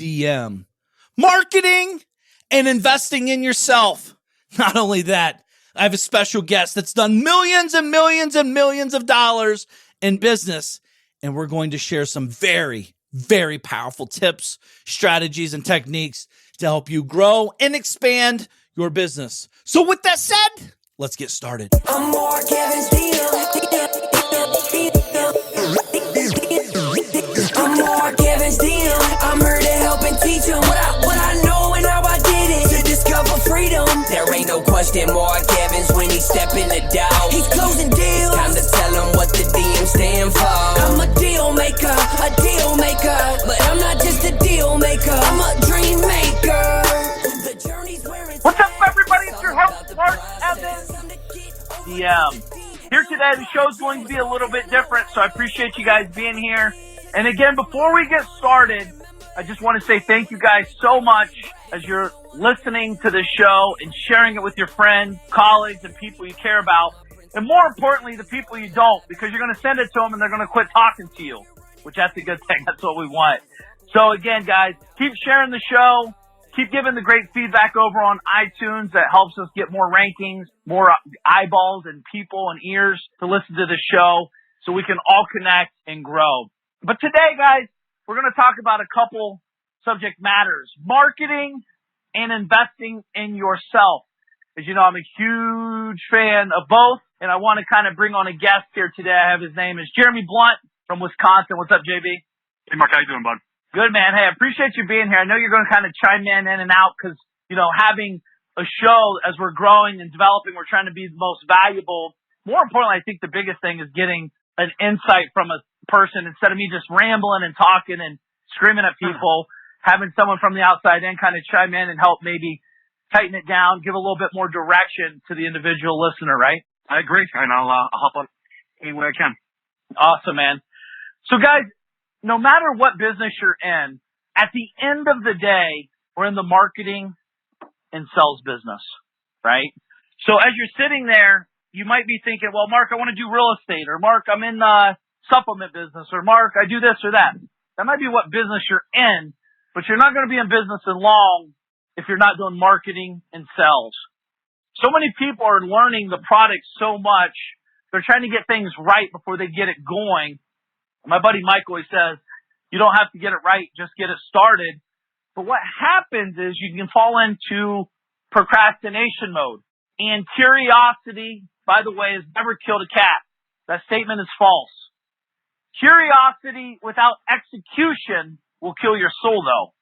DM. Marketing and investing in yourself. Not only that, I have a special guest that's done millions and millions and millions of dollars in business, and we're going to share some very, very powerful tips, strategies, and techniques to help you grow and expand your business. So with that said, let's get started. I'm more Kevin's deal. I'm more Kevin's deal. I'm here to help and teach him what I know and how I did it to discover freedom. There ain't no question more Kevin's when he step in the door. He's closing deals. It's time to tell him what the DM stand for. I'm a deal maker, but I'm not just a deal maker. I'm a dream maker. The journey's where it's What's up, everybody? It's your host, Mark Evans, DM. Here today, the show's going to be a little bit different, so I appreciate you guys being here. And again, before we get started, I just want to say thank you guys so much as you're listening to this show and sharing it with your friends, colleagues, and people you care about. And more importantly, the people you don't, because you're going to send it to them and they're going to quit talking to you, which that's a good thing. That's what we want. So again, guys, keep sharing the show. Keep giving the great feedback over on iTunes. That helps us get more rankings, more eyeballs and people and ears to listen to the show so we can all connect and grow. But today, guys, we're going to talk about a couple subject matters: marketing and investing in yourself. As you know, I'm a huge fan of both, and I want to kind of bring on a guest here today. I have his name is Jeremy Blunt from Wisconsin. What's up, JB? Hey, Mark, how you doing, bud? Good, man. Hey, I appreciate you being here. I know you're going to kind of chime in and out because, you know, having a show as we're growing and developing, we're trying to be the most valuable. More importantly, I think the biggest thing is getting an insight from a person instead of me just rambling and talking and screaming at people, having someone from the outside in kind of chime in and help maybe tighten it down, give a little bit more direction to the individual listener, right? I agree, and I'll hop on any way I can. Awesome, man. So, guys, no matter what business you're in, at the end of the day, we're in the marketing and sales business, right? So as you're sitting there, you might be thinking, well, Mark, I want to do real estate, or Mark, I'm in the supplement business, or Mark, I do this or that. That might be what business you're in, but you're not going to be in business in long if you're not doing marketing and sales. So many people are learning the product so much, they're trying to get things right before they get it going. My buddy Mike always says, you don't have to get it right, just get it started. But what happens is you can fall into procrastination mode. And curiosity, by the way, has never killed a cat. That statement is false. Curiosity without execution will kill your soul, though.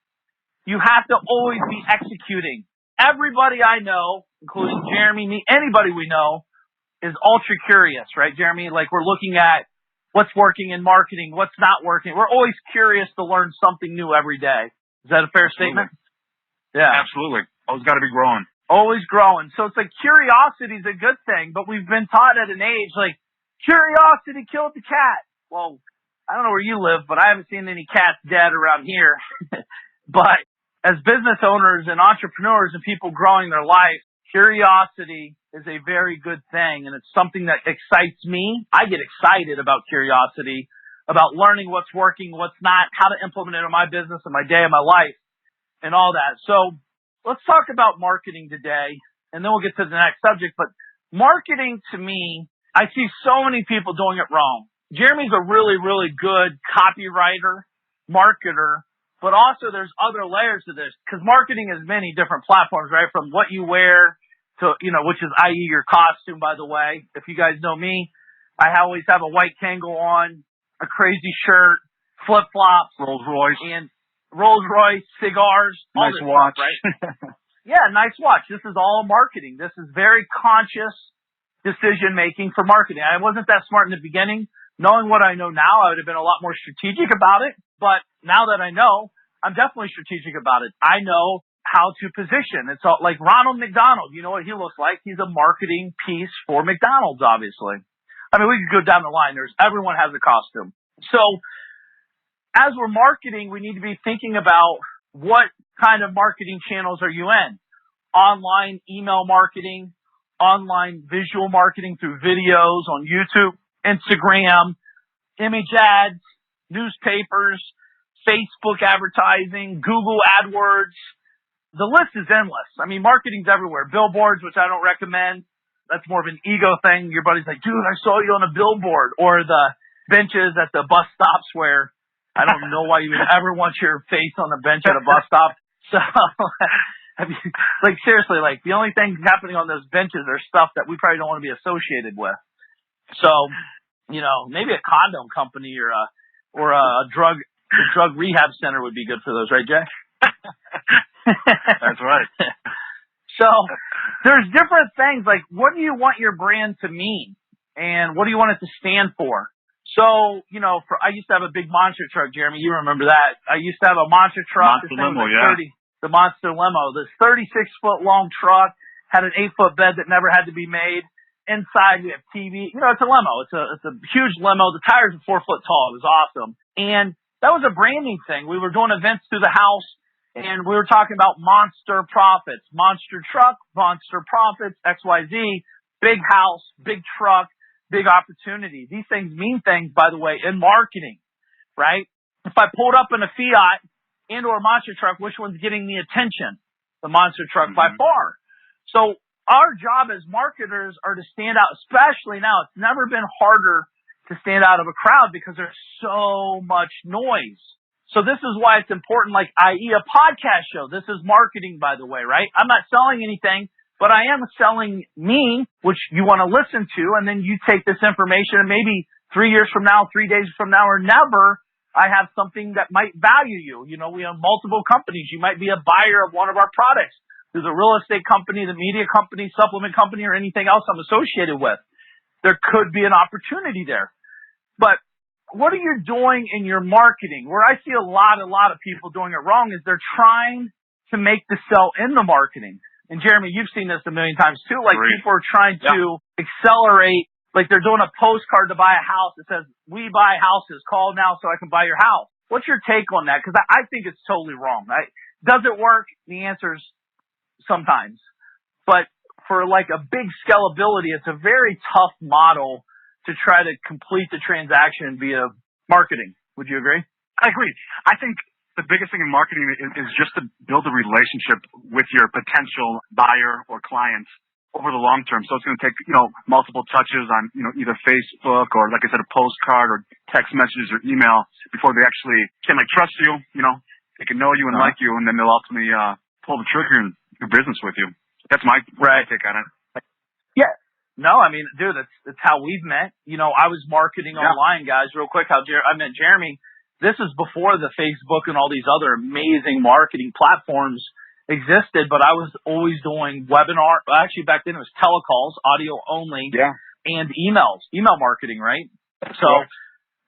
You have to always be executing. Everybody I know, including Jeremy, me, anybody we know, is ultra curious, right, Jeremy? Like, we're looking at what's working in marketing, what's not working. We're always curious to learn something new every day. Is that a fair statement? Yeah. Absolutely. Always got to be growing. Always growing. So it's like curiosity is a good thing, but we've been taught at an age like curiosity killed the cat. Well, I don't know where you live, but I haven't seen any cats dead around here. But as business owners and entrepreneurs and people growing their life, curiosity is a very good thing, and it's something that excites me. I get excited about curiosity, about learning what's working, what's not, how to implement it in my business and my day and my life, and all that. So let's talk about marketing today, and then we'll get to the next subject. But marketing, to me, I see so many people doing it wrong. Jeremy's a really, really good copywriter, marketer, but also there's other layers to this, because marketing is many different platforms, right? From what you wear to, you know, which is i.e. your costume, by the way. If you guys know me, I always have a white Kangol on, a crazy shirt, flip-flops, Rolls Royce, cigars, all nice this watch, stuff, right? Yeah, nice watch. This is all marketing. This is very conscious decision-making for marketing. I wasn't that smart in the beginning. Knowing what I know now, I would have been a lot more strategic about it. But now that I know, I'm definitely strategic about it. I know how to position. It's all, like Ronald McDonald. You know what he looks like? He's a marketing piece for McDonald's, obviously. I mean, we could go down the line. Everyone has a costume. So as we're marketing, we need to be thinking about what kind of marketing channels are you in? Online email marketing, online visual marketing through videos on YouTube, Instagram, image ads, newspapers, Facebook advertising, Google AdWords. The list is endless. I mean, marketing's everywhere. Billboards, which I don't recommend. That's more of an ego thing. Your buddy's like, dude, I saw you on a billboard. Or the benches at the bus stops where I don't know why you would ever want your face on the bench at a bus stop. So, like, seriously, like, the only thing happening on those benches are stuff that we probably don't want to be associated with. So, you know, maybe a condom company or a drug rehab center would be good for those, right, Jay? That's right. So there's different things, like, what do you want your brand to mean? And what do you want it to stand for? So, you know, I used to have a big monster truck, Jeremy. You remember that. I used to have a monster truck. Monster limo, yeah. The monster limo. This 36-foot long truck had an 8-foot bed that never had to be made. Inside, we have TV. You know, it's a limo. It's a huge limo. The tires are 4 foot tall. It was awesome. And that was a branding thing. We were doing events through the house, and we were talking about monster profits. Monster truck, monster profits, XYZ, big house, big truck, big opportunity. These things mean things, by the way, in marketing, right? If I pulled up in a Fiat and or a monster truck, which one's getting the attention? The monster truck by far. So our job as marketers are to stand out, especially now. It's never been harder to stand out of a crowd because there's so much noise. So this is why it's important, like, i.e. a podcast show. This is marketing, by the way, right? I'm not selling anything, but I am selling me, which you want to listen to, and then you take this information and maybe 3 years from now, 3 days from now, or never, I have something that might value you. You know, we have multiple companies. You might be a buyer of one of our products. There's a real estate company, the media company, supplement company, or anything else I'm associated with. There could be an opportunity there. But what are you doing in your marketing? Where I see a lot of people doing it wrong is they're trying to make the sell in the marketing. And Jeremy, you've seen this a million times too. Like, people are trying to accelerate, like they're doing a postcard to buy a house that says, we buy houses, call now so I can buy your house. What's your take on that? Because I think it's totally wrong. Does it work? The answer is sometimes. But for like a big scalability, it's a very tough model to try to complete the transaction via marketing. Would you agree? I agree. I think the biggest thing in marketing is just to build a relationship with your potential buyer or clients over the long term. So it's going to take, you know, multiple touches on, you know, either Facebook or, like I said, a postcard or text messages or email before they actually can, like, trust you. You know, they can know you and like you, and then they'll ultimately pull the trigger and do business with you. That's my take on it. Yeah. No, I mean, dude, that's how we've met. You know, I was marketing online, guys, real quick. I met Jeremy. This is before the Facebook and all these other amazing marketing platforms existed, but I was always doing webinar. Actually, back then it was telecalls, audio only, and email marketing, right? So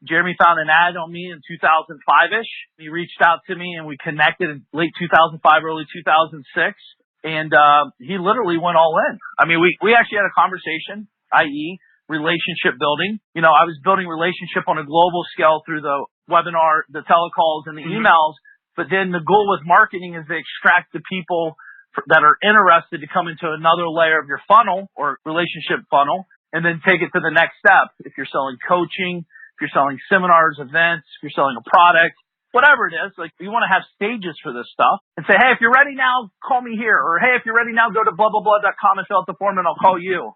Jeremy found an ad on me in 2005-ish. He reached out to me and we connected in late 2005, early 2006. And he literally went all in. I mean, we actually had a conversation, i.e. relationship building. You know, I was building relationship on a global scale through the webinar, the telecalls, and the emails. But then the goal with marketing is to extract the people that are interested to come into another layer of your funnel or relationship funnel and then take it to the next step. If you're selling coaching, if you're selling seminars, events, if you're selling a product, whatever it is, like, you want to have stages for this stuff and say, hey, if you're ready now, call me here. Or, hey, if you're ready now, go to blah, blah, blah.com and fill out the form and I'll call you.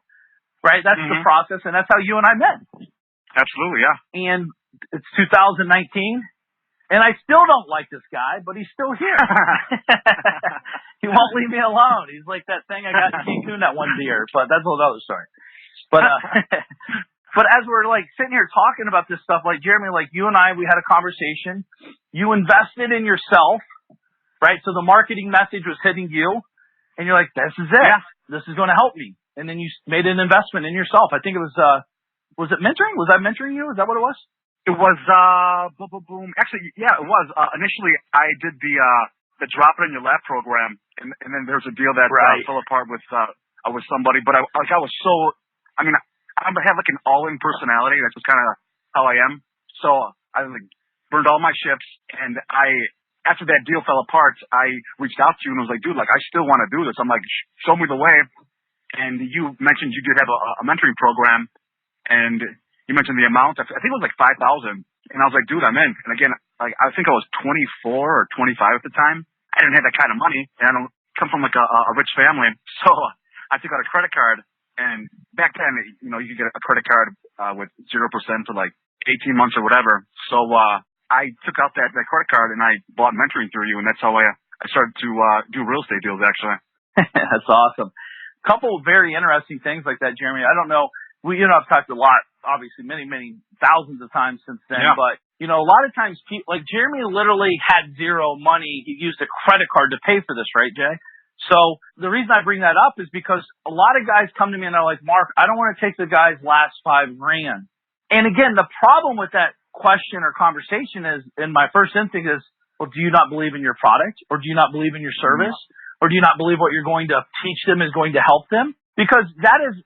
Right? That's the process. And that's how you and I met. Absolutely. Yeah. And it's 2019 and I still don't like this guy, but he's still here. He won't leave me alone. He's like that thing I got in Cancun that one year, but that's another story. But, but as we're like sitting here talking about this stuff, like Jeremy, like you and I, we had a conversation. You invested in yourself, right? So the marketing message was hitting you and you're like, this is it. Yeah. This is going to help me. And then you made an investment in yourself. I think it was it mentoring? Was I mentoring you? Is that what it was? It was, boom. Actually, yeah, it was. Initially I did the Drop It in Your Lap program. And then there was a deal that fell apart with somebody, but I was so, I mean, I have like an all-in personality. That's just kind of how I am. So I like burned all my ships, and after that deal fell apart, I reached out to you and was like, dude, like, I still want to do this. I'm like, show me the way. And you mentioned you did have a mentoring program, and you mentioned the amount. I think it was like $5,000. And I was like, dude, I'm in. And again, I think I was 24 or 25 at the time. I didn't have that kind of money, and I don't come from like a rich family, so I took out a credit card. And back then, you know, you could get a credit card with 0% for like 18 months or whatever. So I took out that credit card and I bought mentoring through you, and that's how I started to do real estate deals actually. That's awesome. Couple of very interesting things like that, Jeremy. I don't know. I've talked a lot, obviously, many, many thousands of times since then. Yeah. But, you know, a lot of times people, like Jeremy literally had zero money. He used a credit card to pay for this, right, Jay? So the reason I bring that up is because a lot of guys come to me and they're like, Mark, I don't want to take the guy's last $5,000. And again, the problem with that question or conversation is, and my first instinct is, well, do you not believe in your product, or do you not believe in your service, or do you not believe what you're going to teach them is going to help them? Because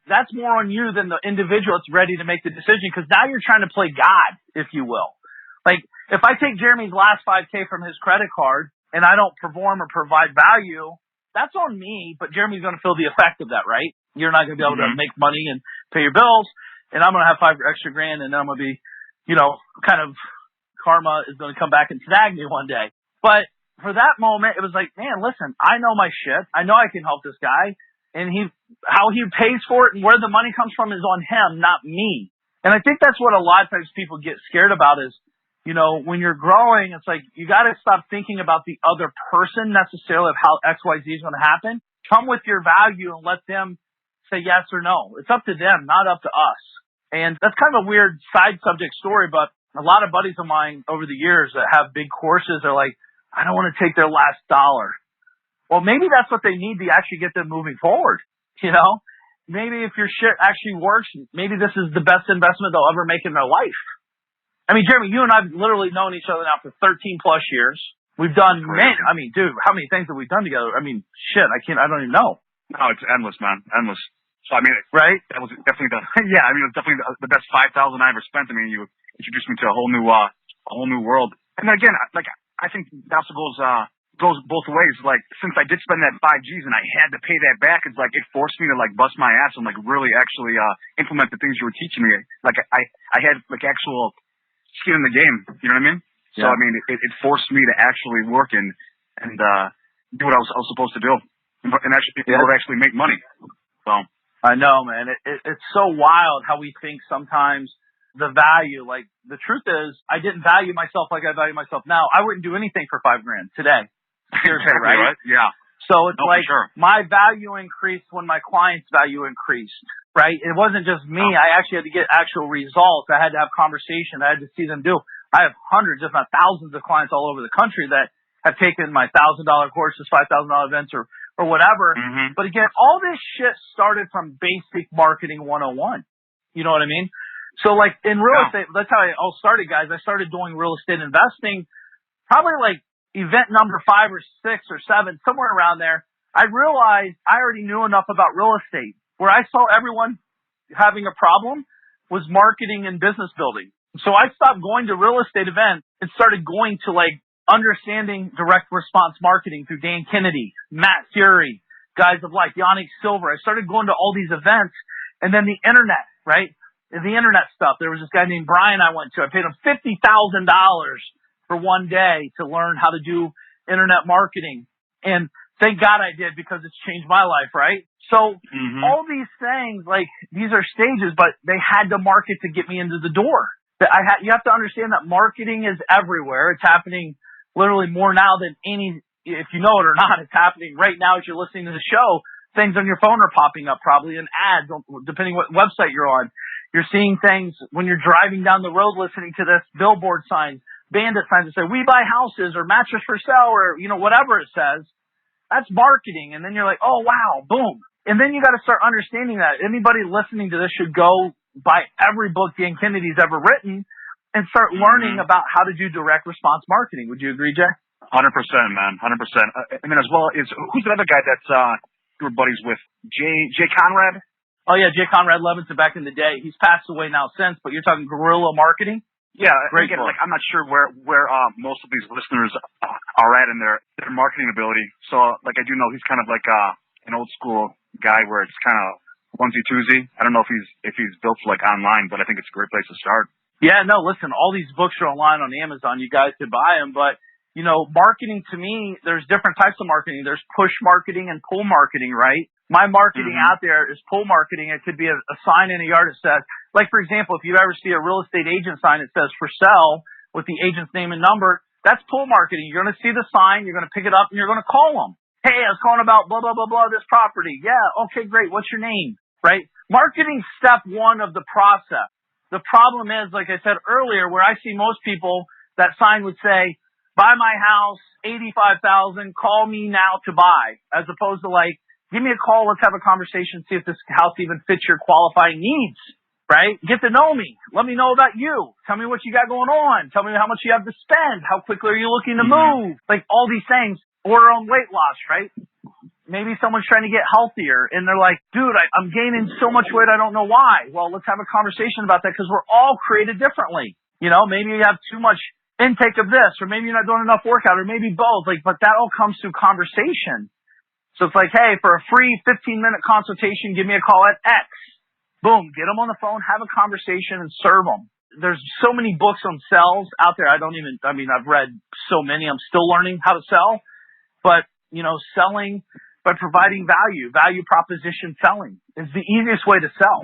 that's more on you than the individual that's ready to make the decision, because now you're trying to play God, if you will. Like, if I take Jeremy's last $5,000 from his credit card and I don't perform or provide value, that's on me, but Jeremy's going to feel the effect of that, right? You're not going to be able to make money and pay your bills, and I'm going to have $5 extra grand, and then I'm going to be, you know, kind of karma is going to come back and snag me one day. But for that moment, it was like, man, listen, I know my shit. I know I can help this guy, and how he pays for it and where the money comes from is on him, not me. And I think that's what a lot of times people get scared about is, you know, when you're growing, it's like you got to stop thinking about the other person necessarily of how XYZ is going to happen. Come with your value and let them say yes or no. It's up to them, not up to us. And that's kind of a weird side subject story, but a lot of buddies of mine over the years that have big courses are like, I don't want to take their last dollar. Well, maybe that's what they need to actually get them moving forward. You know, maybe if your shit actually works, maybe this is the best investment they'll ever make in their life. I mean, Jeremy, you and I have literally known each other now for 13 plus years. We've done I mean, dude, how many things have we done together? I mean, shit, I don't even know. No, it's endless, man. Endless. So, I mean, right? That was definitely it was definitely the best 5,000 I ever spent. I mean, you introduced me to a whole new world. And then again, like, I think that also goes both ways. Like, since I did spend that 5Gs and I had to pay that back, it's like, it forced me to like bust my ass and like really actually, implement the things you were teaching me. Like, I had like actual skin in the game. You know what I mean? Yeah. So, I mean, it forced me to actually work and do what I was supposed to do and actually be able to actually make money. So. I know, man. It's so wild how we think sometimes the value, like the truth is I didn't value myself like I value myself now. I wouldn't do anything for $5,000 today. Seriously, exactly, right? Yeah. So it's my value increased when my client's value increased, right? It wasn't just me. I actually had to get actual results. I had to have conversation. I had to see them do. I have hundreds, if not thousands of clients all over the country that have taken my $1,000 courses, $5,000 events or whatever. Mm-hmm. But again, all this shit started from basic marketing 101. You know what I mean? So like in real estate, that's how I all started, guys. I started doing real estate investing probably like event number 5 or 6 or 7, somewhere around there. I realized I already knew enough about real estate where I saw everyone having a problem was marketing and business building. So I stopped going to real estate events and started going to like understanding direct response marketing through Dan Kennedy, Matt Fury, guys of like Yannick Silver. I started going to all these events, and then the internet, right? The internet stuff. There was this guy named Brian I went to. I paid him $50,000 for one day to learn how to do internet marketing. And thank God I did, because it's changed my life, right? So all these things, like these are stages, but they had to market to get me into the door. You have to understand that marketing is everywhere. It's happening literally more now than if you know it or not, it's happening right now as you're listening to the show. Things on your phone are popping up, probably in ads, depending what website you're on. You're seeing things when you're driving down the road listening to this, billboard signs, bandit signs that say, we buy houses or mattress for sale or, you know, whatever it says. That's marketing. And then you're like, oh, wow, boom. And then you got to start understanding that. Anybody listening to this should go buy every book Dan Kennedy's ever written and start learning about how to do direct response marketing. Would you agree, Jay? 100%, man. 100%. And then as well is, who's the other guy that's you were buddies with? Jay Conrad? Oh, yeah, Jay Conrad Levinson back in the day. He's passed away now since, but you're talking guerrilla marketing? Yeah. Great again, book. like, I'm not sure where most of these listeners are at in their marketing ability. So, like, I do know he's kind of like an old school guy where it's kind of onesie-twosie. I don't know if he's built for, like, online, but I think it's a great place to start. Yeah, no, listen, all these books are online on Amazon. You guys can buy them. But, you know, marketing to me, there's different types of marketing. There's push marketing and pull marketing, right? My marketing out there is pull marketing. It could be a sign in a yard that says, like, for example, if you ever see a real estate agent sign that says for sale with the agent's name and number, that's pull marketing. You're going to see the sign, you're going to pick it up, and you're going to call them. Hey, I was calling about blah, blah, blah, blah, this property. Yeah, okay, great. What's your name? Right? Marketing step one of the process. The problem is, like I said earlier, where I see most people, that sign would say, buy my house, $85,000, call me now to buy, as opposed to like, give me a call, let's have a conversation, see if this house even fits your qualifying needs, right? Get to know me. Let me know about you. Tell me what you got going on. Tell me how much you have to spend. How quickly are you looking to move? Like all these things. Order on weight loss, right? Maybe someone's trying to get healthier and they're like, dude, I'm gaining so much weight, I don't know why. Well, let's have a conversation about that because we're all created differently. You know, maybe you have too much intake of this, or maybe you're not doing enough workout, or maybe both. Like, but that all comes through conversation. So it's like, hey, for a free 15-minute consultation, give me a call at X. Boom, get them on the phone, have a conversation, and serve them. There's so many books on sales out there. I've read so many. I'm still learning how to sell. But, you know, selling by providing value proposition selling is the easiest way to sell.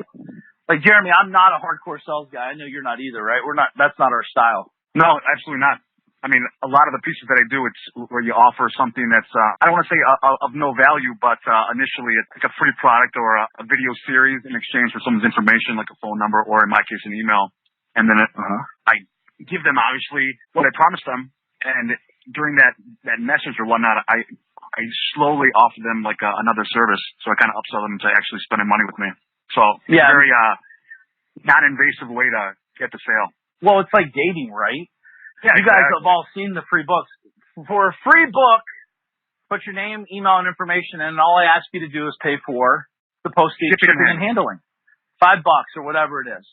Like, Jeremy, I'm not a hardcore sales guy. I know you're not either, right? That's not our style. No, absolutely not. I mean, a lot of the pieces that I do, it's where you offer something that's, I don't want to say of no value, but initially it's like a free product or a video series in exchange for someone's information, like a phone number or in my case, an email. And then I give them obviously what I promised them. And during that message or whatnot, I slowly offer them like another service. So I kind of upsell them to actually spending money with me. So it's a very non-invasive way to get the sale. Well, it's like dating, right? Yeah, you guys have all seen the free books. For a free book, put your name, email, and information in, and all I ask you to do is pay for the postage, shipping, and handling. $5 or whatever it is.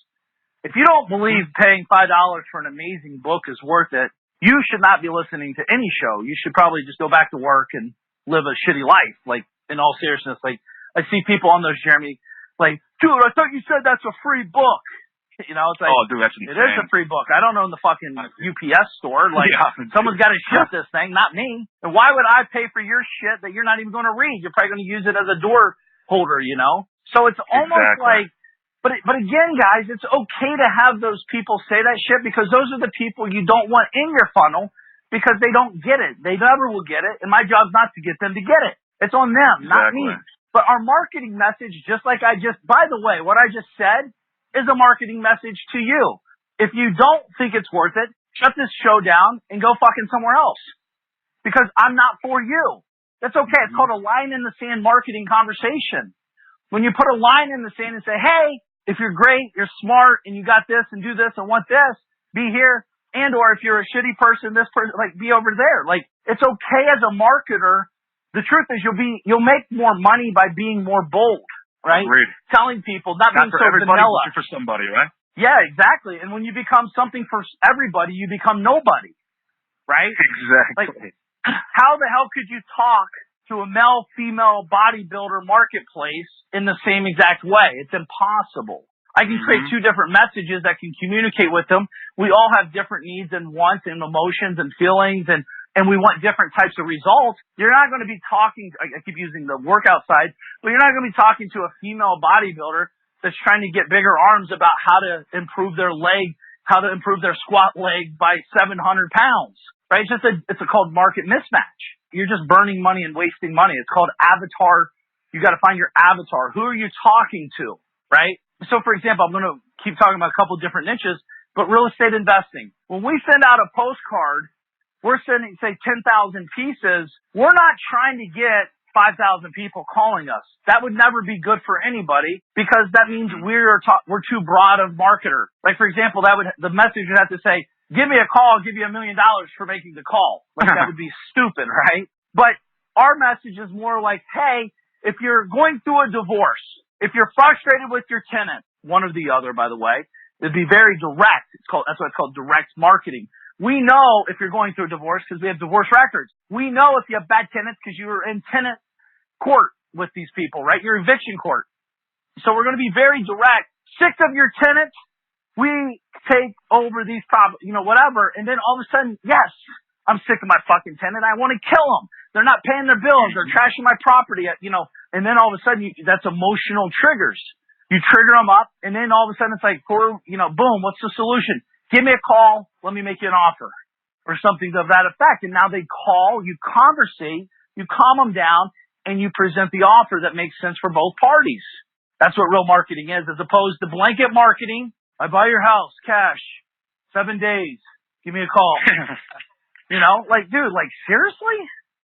If you don't believe paying $5 for an amazing book is worth it, you should not be listening to any show. You should probably just go back to work and live a shitty life. Like, in all seriousness, like, I see people on those, Jeremy, like, dude, I thought you said that's a free book. You know, it's like, oh, dude, that's insane. It is a free book. I don't own the fucking UPS store. Like, someone's got to ship this thing, not me. And why would I pay for your shit that you're not even going to read? You're probably going to use it as a door holder, you know? So it's almost like, but again, guys, it's okay to have those people say that shit because those are the people you don't want in your funnel because they don't get it. They never will get it. And my job's not to get them to get it. It's on them, not me. But our marketing message, just like by the way, what I just said is a marketing message to you. If you don't think it's worth it, shut this show down and go fucking somewhere else because I'm not for you. That's okay. It's called a line in the sand marketing conversation. When you put a line in the sand and say, hey, if you're great, you're smart, and you got this and do this and want this, be here. And or if you're a shitty person, this person, like, be over there. Like, it's okay as a marketer. The truth is you'll make more money by being more bold, right? Agreed. Telling people, not being for so everybody, vanilla. for somebody, right? Yeah, exactly. And when you become something for everybody, you become nobody, right? Exactly. Like, how the hell could you talk to a male-female bodybuilder marketplace in the same exact way? It's impossible. I can create two different messages that can communicate with them. We all have different needs and wants and emotions and feelings, and we want different types of results. You're not going to be talking, I keep using the workout side, but you're not going to be talking to a female bodybuilder that's trying to get bigger arms about how to improve their leg, how to improve their squat leg by 700 pounds, right? It's called market mismatch. You're just burning money and wasting money. It's called avatar. You got to find your avatar. Who are you talking to, right? So, for example, I'm going to keep talking about a couple different niches, but real estate investing. When we send out a postcard, we're sending, say, 10,000 pieces. We're not trying to get 5,000 people calling us. That would never be good for anybody because that means we're too broad of marketer. Like, for example, the message would have to say, give me a call, I'll give you $1 million for making the call. Like, that would be stupid, right? But our message is more like, hey, if you're going through a divorce, if you're frustrated with your tenant, one or the other, by the way, it'd be very direct. That's why it's called direct marketing. We know if you're going through a divorce because we have divorce records. We know if you have bad tenants because you were in tenant court with these people, right? Your eviction court. So we're going to be very direct. 6 of your tenants we take over these whatever. And then all of a sudden, yes, I'm sick of my fucking tenant. I want to kill them. They're not paying their bills. They're trashing my property, and then all of a sudden that's emotional triggers. You trigger them up, and then all of a sudden it's like, boom, what's the solution? Give me a call. Let me make you an offer or something of that effect. And now they call, you conversate, you calm them down, and you present the offer that makes sense for both parties. That's what real marketing is, as opposed to blanket marketing. I buy your house, cash, 7 days. Give me a call. Dude, seriously?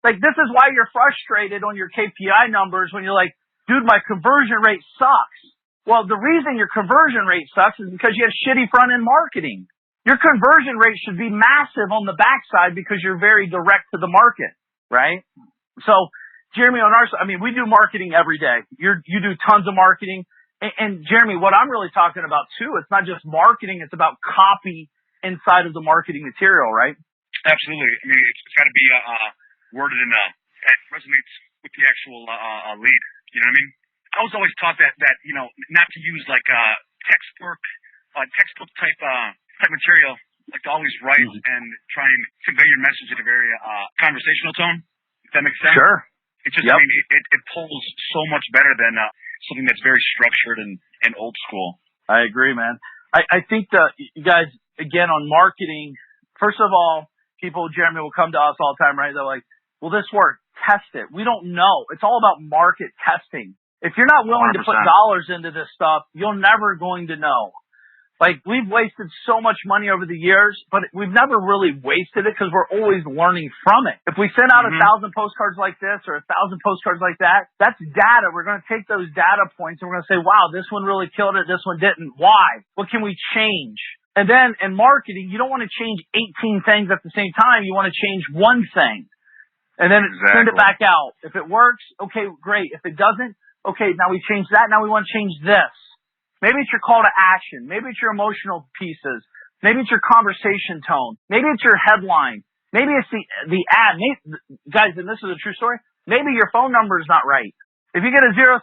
This is why you're frustrated on your KPI numbers when you're like, dude, my conversion rate sucks. Well, the reason your conversion rate sucks is because you have shitty front-end marketing. Your conversion rate should be massive on the backside because you're very direct to the market, right? So, Jeremy, on our side, we do marketing every day. You do tons of marketing. And Jeremy, what I'm really talking about too, it's not just marketing, it's about copy inside of the marketing material, right? Absolutely. It's got to be worded in that resonates with the actual lead. You know what I mean? I was always taught that not to use textbook type material, to always write and try and convey your message in a very conversational tone. If that makes sense. Sure. It just it pulls so much better than something that's very structured and old school. I agree, man. I think you guys, again, on marketing, first of all, Jeremy, will come to us all the time, right? They're like, will this work? Test it. We don't know. It's all about market testing. If you're not willing 100%. to put dollars into this stuff, you're never going to know. We've wasted so much money over the years, but we've never really wasted it because we're always learning from it. If we send out 1,000 postcards like this or 1,000 postcards like that, that's data. We're going to take those data points and we're going to say, wow, this one really killed it. This one didn't. Why? What can we change? And then in marketing, you don't want to change 18 things at the same time. You want to change one thing and then send it back out. If it works, okay, great. If it doesn't, okay, now we change that. Now we want to change this. Maybe it's your call to action. Maybe it's your emotional pieces. Maybe it's your conversation tone. Maybe it's your headline. Maybe it's the ad. Guys, and this is a true story, maybe your phone number is not right. If you get a 0%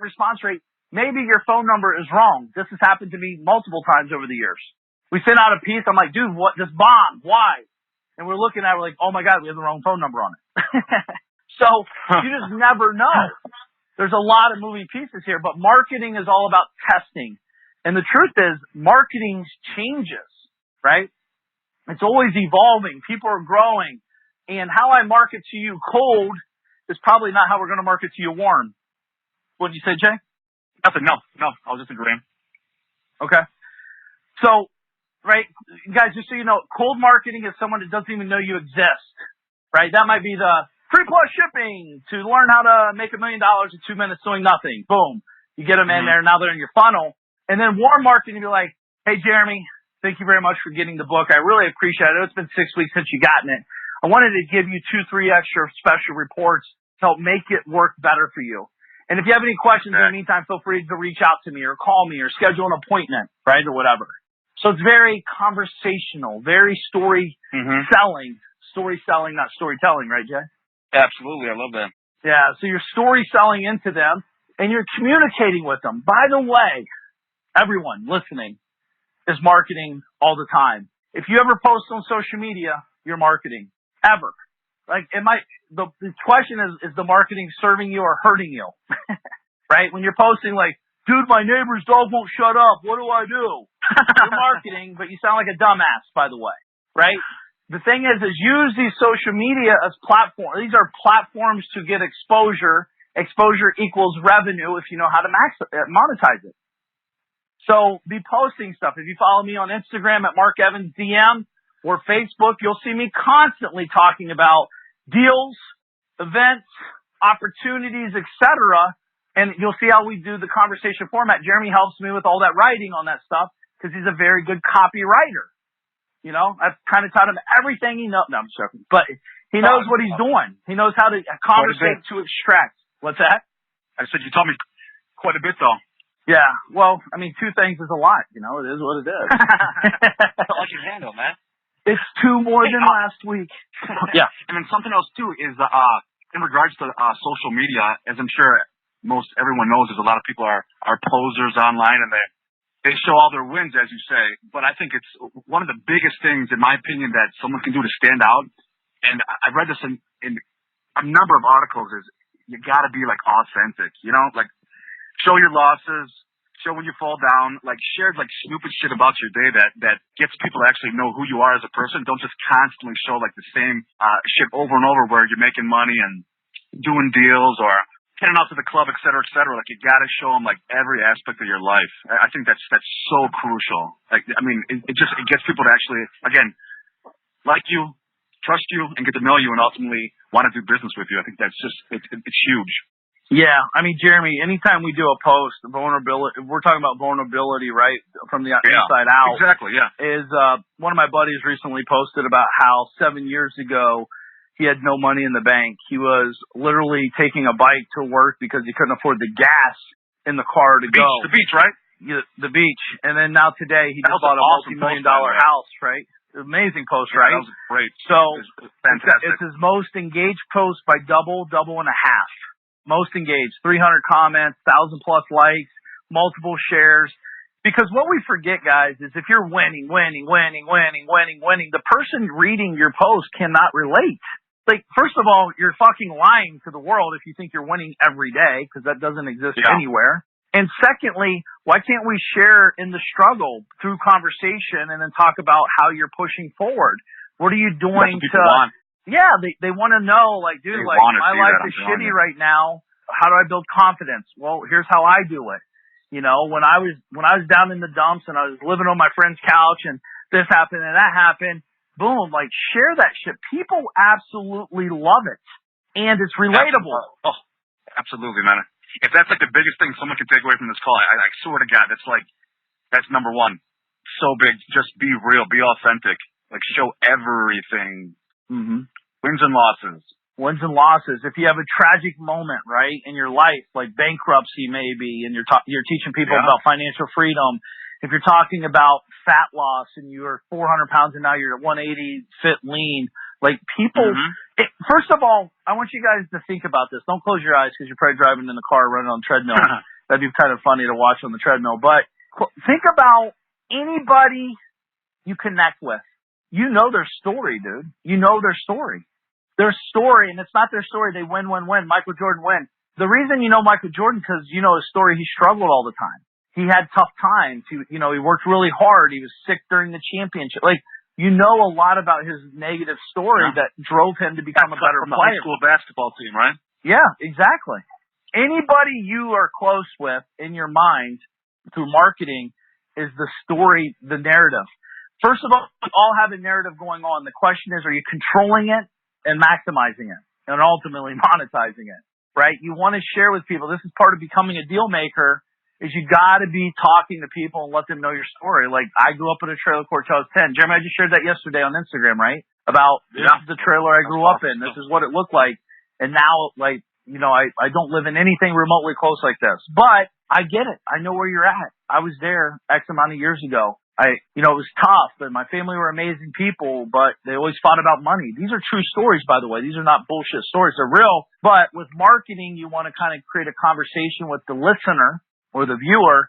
response rate, maybe your phone number is wrong. This has happened to me multiple times over the years. We sent out a piece. I'm like, dude, what? This bomb. Why? And we're looking at it, we're like, oh my God, we have the wrong phone number on it. So you just never know. There's a lot of moving pieces here, but marketing is all about testing. And the truth is, marketing changes, right? It's always evolving. People are growing. And how I market to you cold is probably not how we're going to market to you warm. What did you say, Jay? Nothing. No. I was just agreeing. Okay. So, right, guys, just so you know, cold marketing is someone that doesn't even know you exist, right? That might be the free plus shipping to learn how to make $1 million in 2 minutes doing nothing. Boom. You get them in there. Now they're in your funnel. And then warm marketing, you're like, hey, Jeremy, thank you very much for getting the book. I really appreciate it. It's been 6 weeks since you gotten it. I wanted to give you 2-3 extra special reports to help make it work better for you. And if you have any questions in the meantime, feel free to reach out to me or call me or schedule an appointment, right, or whatever. So it's very conversational, very story selling, not storytelling, right, Jay? Absolutely. I love that. Yeah. So you're story selling into them and you're communicating with them. By the way, everyone listening is marketing all the time. If you ever post on social media, you're marketing. Ever. The question is the marketing serving you or hurting you? Right? When you're posting like, dude, my neighbor's dog won't shut up. What do I do? You're marketing, but you sound like a dumbass, by the way. Right? The thing is use these social media as platforms. These are platforms to get exposure. Exposure equals revenue if you know how to monetize it. So be posting stuff. If you follow me on Instagram at Mark Evans DM or Facebook, you'll see me constantly talking about deals, events, opportunities, etc. And you'll see how we do the conversation format. Jeremy helps me with all that writing on that stuff because he's a very good copywriter. I've kind of taught him everything he knows. No, I'm joking. But he knows what he's doing. He knows how to conversate to extract. What's that? I said you taught me quite a bit, though. Yeah. Well, 2 things is a lot. It is what it is. That's all I can handle, man. It's 2 more than last week. Yeah. And then something else, too, is in regards to social media, as I'm sure most everyone knows, there's a lot of people are posers online, and they show all their wins, as you say. But I think it's one of the biggest things, in my opinion, that someone can do to stand out. And I read this in a number of articles, is you got to be like authentic, you know, like show your losses, show when you fall down, like share like stupid shit about your day that gets people to actually know who you are as a person. Don't just constantly show like the same shit over and over where you're making money and doing deals or heading out to the club, et cetera, et cetera. Like you got to show them like every aspect of your life. I think that's so crucial. Like, I mean, it gets people to actually, again, like you, trust you, and get to know you, and ultimately want to do business with you. I think that's just it's huge. Yeah, I mean, Jeremy, anytime we do a post, vulnerability, we're talking about vulnerability, right, from the inside out. Exactly, yeah. Is one of my buddies recently posted about how 7 years ago he had no money in the bank. He was literally taking a bike to work because he couldn't afford the gas in the car to go. The beach, right? Yeah, the beach. And then now today he just bought a multi-million-dollar house, right? Amazing post, right? That was great. So fantastic. It's his most engaged post by double and a half. Most engaged, 300 comments, 1,000+ likes, multiple shares. Because what we forget, guys, is if you're winning, the person reading your post cannot relate. Like, first of all, you're fucking lying to the world if you think you're winning every day, because that doesn't exist anywhere. And secondly, why can't we share in the struggle through conversation and then talk about how you're pushing forward? What are you doing to... Yeah, they want to know, like, dude, like, my life is shitty right now. How do I build confidence? Well, here's how I do it. You know, when I was down in the dumps and I was living on my friend's couch and this happened and that happened, boom, like, share that shit. People absolutely love it. And it's relatable. Oh, absolutely, man. If that's like the biggest thing someone can take away from this call, I swear to God, that's number one. So big. Just be real, be authentic. Like, show everything. Mm-hmm. Wins and losses. Wins and losses. If you have a tragic moment, right, in your life, like bankruptcy maybe, and you're teaching people about financial freedom. If you're talking about fat loss and you're 400 pounds and now you're at 180, fit, lean, like people, first of all, I want you guys to think about this. Don't close your eyes because you're probably driving in the car running on the treadmill. That'd be kind of funny to watch on the treadmill. But think about anybody you connect with. You know their story, dude. You know their story. Their story, and it's not their story. They win. Michael Jordan win. The reason you know Michael Jordan, because you know his story, he struggled all the time. He had tough times. He worked really hard. He was sick during the championship. Like, you know a lot about his negative story that drove him to become a better player. From the high school basketball team, right? Yeah, exactly. Anybody you are close with in your mind through marketing is the story, the narrative. First of all, we all have a narrative going on. The question is, are you controlling it and maximizing it and ultimately monetizing it, right? You want to share with people. This is part of becoming a deal maker, is you got to be talking to people and let them know your story. Like, I grew up in a trailer court till I was 10. Jeremy, I just shared that yesterday on Instagram, right? About this is the trailer I grew up in. This is what it looked like. And now, like, you know, I don't live in anything remotely close like this. But I get it. I know where you're at. I was there X amount of years ago. It was tough, and my family were amazing people, but they always fought about money. These are true stories, by the way. These are not bullshit stories. They're real. But with marketing, you want to kind of create a conversation with the listener or the viewer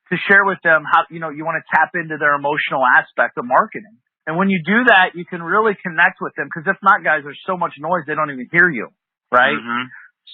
to share with them how, you want to tap into their emotional aspect of marketing. And when you do that, you can really connect with them, because if not, guys, there's so much noise, they don't even hear you, right? Mm-hmm.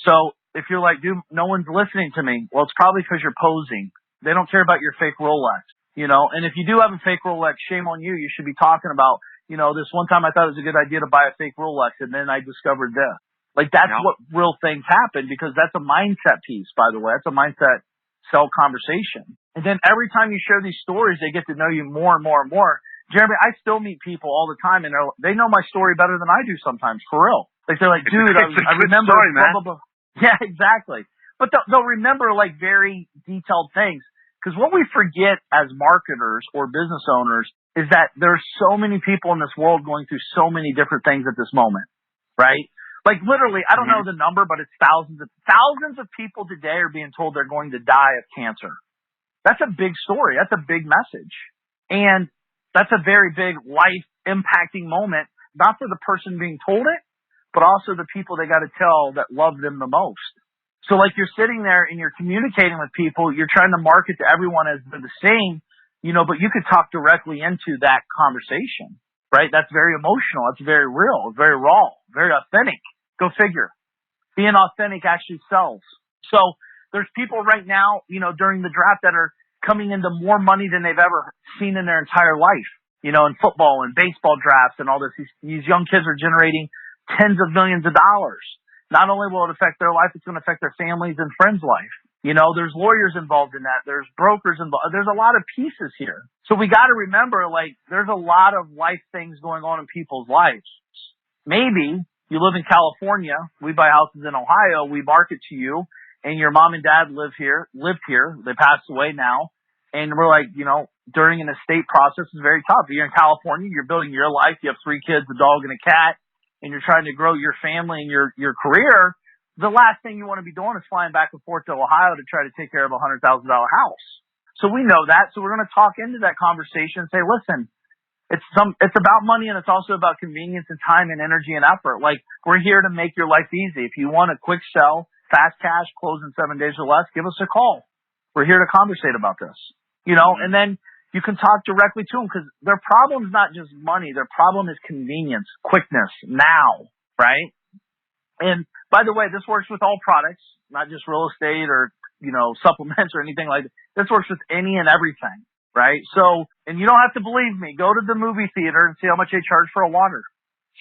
So if you're like, dude, no one's listening to me, well, it's probably because you're posing. They don't care about your fake Rolex. And if you do have a fake Rolex, shame on you. You should be talking about, this one time I thought it was a good idea to buy a fake Rolex, and then I discovered this. Like, that's what real things happen, because that's a mindset piece, by the way. That's a mindset sell conversation. And then every time you share these stories, they get to know you more and more and more. Jeremy, I still meet people all the time, and they know my story better than I do sometimes, for real. Like, they're like, dude, I remember story, blah, blah, blah. Yeah, exactly. But they'll remember, like, very detailed things. Because what we forget as marketers or business owners is that there's so many people in this world going through so many different things at this moment, right? Like, literally, I don't know the number, but it's thousands of people today are being told they're going to die of cancer. That's a big story. That's a big message. And that's a very big life impacting moment, not for the person being told it, but also the people they got to tell that love them the most. So like you're sitting there and you're communicating with people, you're trying to market to everyone as they're the same, but you could talk directly into that conversation, right? That's very emotional. That's very real, very raw, very authentic. Go figure. Being authentic actually sells. So there's people right now, during the draft that are coming into more money than they've ever seen in their entire life, in football and baseball drafts and all this. These young kids are generating tens of millions of dollars. Not only will it affect their life, it's going to affect their families and friends' life. There's lawyers involved in that. There's brokers involved. There's a lot of pieces here. So we got to remember, there's a lot of life things going on in people's lives. Maybe you live in California. We buy houses in Ohio. We market to you, and your mom and dad lived here. They passed away now. And we're during an estate process is very tough. You're in California. You're building your life. You have 3 kids, a dog, and a cat, and you're trying to grow your family and your career. The last thing you want to be doing is flying back and forth to Ohio to try to take care of a $100,000 house. So we know that. So we're going to talk into that conversation and say, listen, it's about money, and it's also about convenience and time and energy and effort. We're here to make your life easy. If you want a quick sell, fast cash, close in 7 days or less, give us a call. We're here to conversate about this, and then you can talk directly to them because their problem is not just money. Their problem is convenience, quickness, now, right? And by the way, this works with all products, not just real estate or, supplements or anything like that. This works with any and everything, right? So, and you don't have to believe me. Go to the movie theater and see how much they charge for a water.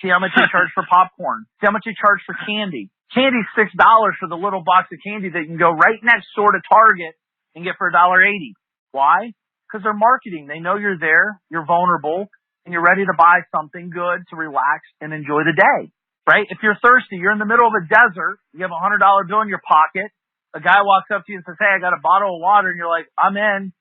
See how much they charge for popcorn. See how much they charge for candy. Candy's $6 for the little box of candy that you can go right next door to Target and get for $1.80. Why? Because they're marketing. They know you're there, you're vulnerable, and you're ready to buy something good to relax and enjoy the day. Right? If you're thirsty, you're in the middle of a desert, you have a $100 bill in your pocket, a guy walks up to you and says, hey, I got a bottle of water, and you're like, I'm in.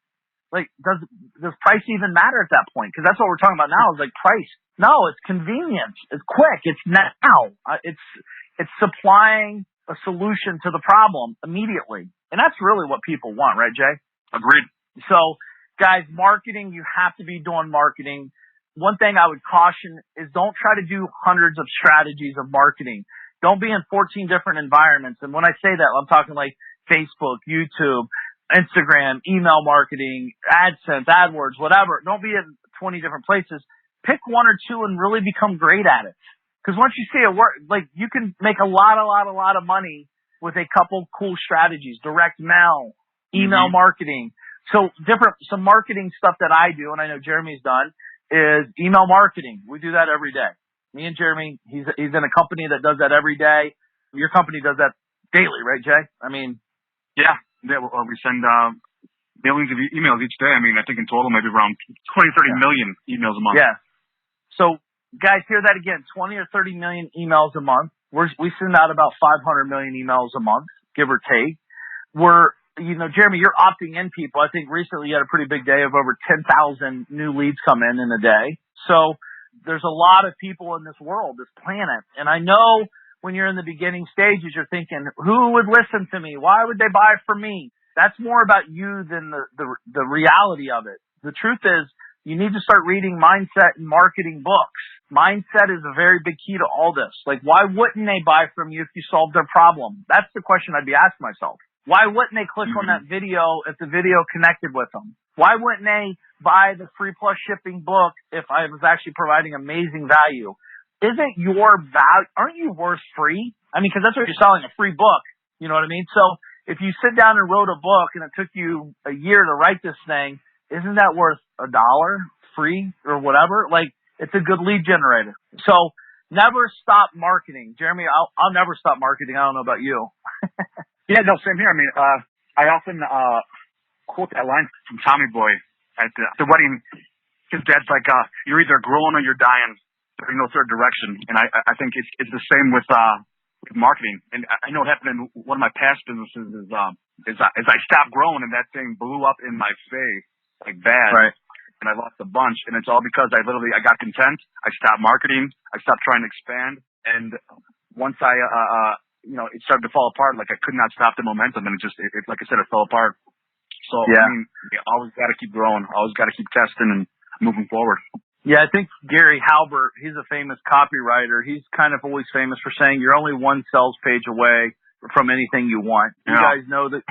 Does price even matter at that point? Because that's what we're talking about now is price. No, it's convenience. It's quick. It's now. It's supplying a solution to the problem immediately. And that's really what people want, right, Jay? Agreed. So, guys, marketing, you have to be doing marketing. One thing I would caution is don't try to do hundreds of strategies of marketing. Don't be in 14 different environments. And when I say that, I'm talking Facebook, YouTube, Instagram, email marketing, AdSense, AdWords, whatever. Don't be in 20 different places. Pick 1 or 2 and really become great at it. Because once you see it work, you can make a lot of money with a couple cool strategies. Direct mail, email marketing. So some marketing stuff that I do, and I know Jeremy's done, is email marketing. We do that every day. Me and Jeremy, he's in a company that does that every day. Your company does that daily, right, Jay? Yeah. We send millions of emails each day. I think in total maybe around 20, 30 million emails a month. Yeah. So guys, hear that again, 20 or 30 million emails a month. We send out about 500 million emails a month, give or take. Jeremy, you're opting in people. I think recently you had a pretty big day of over 10,000 new leads come in a day. So there's a lot of people in this world, this planet. And I know when you're in the beginning stages, you're thinking, who would listen to me? Why would they buy from me? That's more about you than the reality of it. The truth is you need to start reading mindset and marketing books. Mindset is a very big key to all this. Why wouldn't they buy from you if you solved their problem? That's the question I'd be asking myself. Why wouldn't they click on that video if the video connected with them? Why wouldn't they buy the free plus shipping book if I was actually providing amazing value? Isn't your value, aren't you worth free? Because that's what you're selling, a free book. You know what I mean? So if you sit down and wrote a book and it took you a year to write this thing, isn't that worth $1 free or whatever? It's a good lead generator. So never stop marketing. Jeremy, I'll never stop marketing. I don't know about you. Yeah, no, same here. I often quote that line from Tommy Boy at the wedding. His dad's like, you're either growing or you're dying. There's no third direction. And I think it's the same with marketing. And I know it happened in one of my past businesses is I stopped growing and that thing blew up in my face bad. Right. And I lost a bunch. And it's all because I got content. I stopped marketing. I stopped trying to expand. And once it started to fall apart. I could not stop the momentum, and it like I said, it fell apart. So yeah. You always got to keep growing. Always got to keep testing and moving forward. Yeah, I think Gary Halbert, he's a famous copywriter. He's kind of always famous for saying you're only one sales page away from anything you want. You guys know that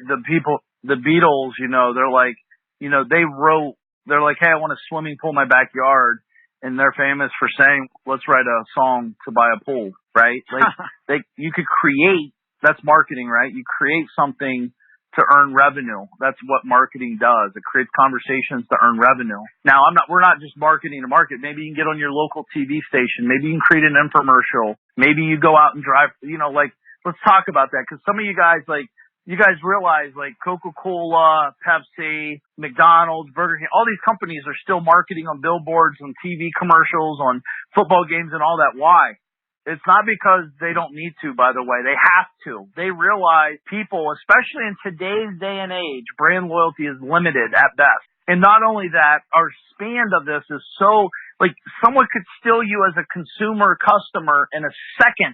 the people, the Beatles, you know, they're like, you know, they're like, hey, I want a swimming pool in my backyard. And they're famous for saying, let's write a song to buy a pool, right? Like, you could create, that's marketing, right? You create something to earn revenue. That's what marketing does. It creates conversations to earn revenue. Now, we're not just marketing to market. Maybe you can get on your local TV station. Maybe you can create an infomercial. Maybe you go out and drive, you know, like, let's talk about that. Cause some of you guys, like, you guys realize like Coca-Cola, Pepsi, McDonald's, Burger King, all these companies are still marketing on billboards, on TV commercials, on football games and all that. Why? It's not because they don't need to, by the way. They have to. They realize people, especially in today's day and age, brand loyalty is limited at best. And not only that, our span of this is so, like, someone could steal you as a consumer customer in a second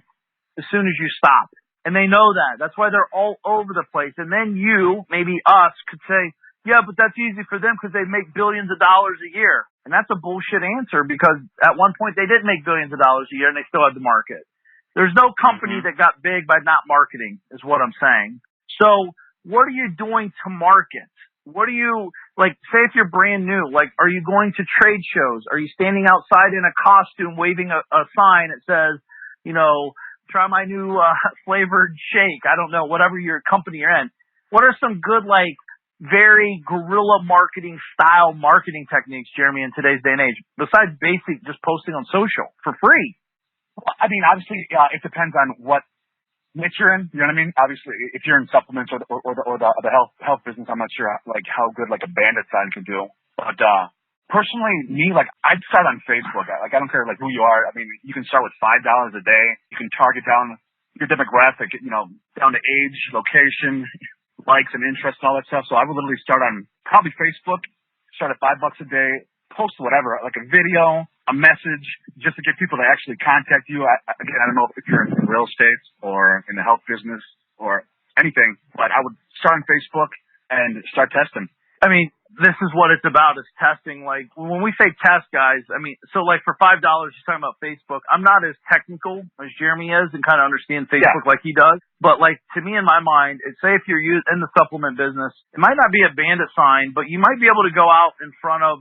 as soon as you stop. And they know that. That's why they're all over the place. And then you, maybe us, could say, yeah, but that's easy for them because they make billions of dollars a year. And that's a bullshit answer because at one point they did make billions of dollars a year and they still had the market. There's no company that got big by not marketing is what I'm saying. So what are you doing to market? What are you, like, say if you're brand new, like, are you going to trade shows? Are you standing outside in a costume waving a sign that says, you know, try my new flavored shake. I don't know, whatever your company you're in. What are some good, like, very guerrilla marketing style marketing techniques, Jeremy, in today's day and age, besides basic just posting on social for free? Well, I mean, obviously, it depends on what niche you're in. You know what I mean? Obviously, if you're in supplements or the health business, I'm not sure like how good like a bandit sign can do. But personally, me, like, I'd start on Facebook. Like, I don't care, like, who you are. I mean, you can start with $5 a day. You can target down your demographic, you know, down to age, location, likes and interests and all that stuff. So I would literally start on probably Facebook, start at $5 a day, post whatever, like a video, a message, just to get people to actually contact you. Again, I don't know if you're in real estate or in the health business or anything, but I would start on Facebook and start testing. I mean, this is what it's about, is testing. Like, when we say test, guys, I mean, so like for $5, you're talking about Facebook. I'm not as technical as Jeremy is and kind of understand Facebook like he does. But like, to me, in my mind, say if you're in the supplement business, it might not be a bandit sign, but you might be able to go out in front of,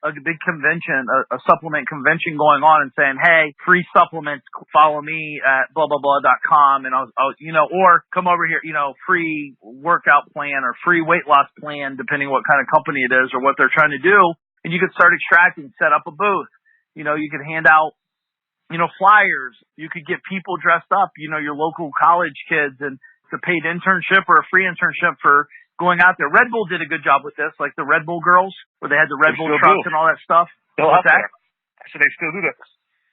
a big convention, a supplement convention going on and saying, hey, free supplements, follow me at blah, blah, blah.com. And I'll, you know, or come over here, you know, free workout plan or free weight loss plan, depending what kind of company it is or what they're trying to do. And you could start extracting, set up a booth. You know, you could hand out, you know, flyers. You could get people dressed up, you know, your local college kids, and it's a paid internship or a free internship for going out there. Red Bull did a good job with this, like the Red Bull girls, where they had the Red Bull trucks and all that stuff. Still out there. So they still do this.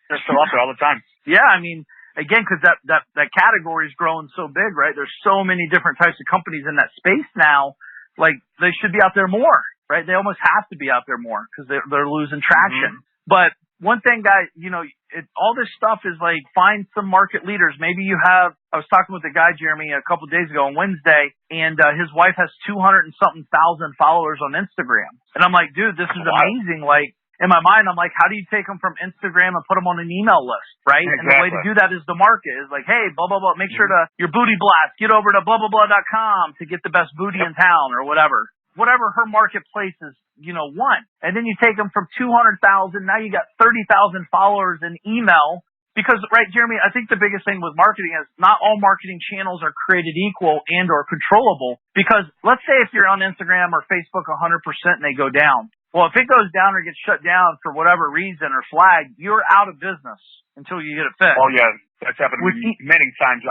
They're still out there all the time. Yeah, I mean, again, because that category is growing so big, right? There's so many different types of companies in that space now. Like, they should be out there more, right? They almost have to be out there more because they're losing traction. But one thing, guys, you know, all this stuff is like, find some market leaders. Maybe you have, I was talking with a guy, Jeremy, a couple of days ago on Wednesday, and his wife has 200 and something thousand followers on Instagram. And I'm like, dude, this is amazing. Like, in my mind, I'm like, how do you take them from Instagram and put them on an email list, right? Exactly. And the way to do that is the market is like, hey, blah, blah, blah, make sure to your booty blast, get over to blah, blah, blah.com to get the best booty in town or whatever her marketplace is, you know, want. And then you take them from 200,000, now you got 30,000 followers in email. Because, right, Jeremy, I think the biggest thing with marketing is not all marketing channels are created equal and or controllable. Because let's say if you're on Instagram or Facebook 100% and they go down. Well, if it goes down or gets shut down for whatever reason or flagged, you're out of business until you get it fixed. Oh, yeah. That's happened many times.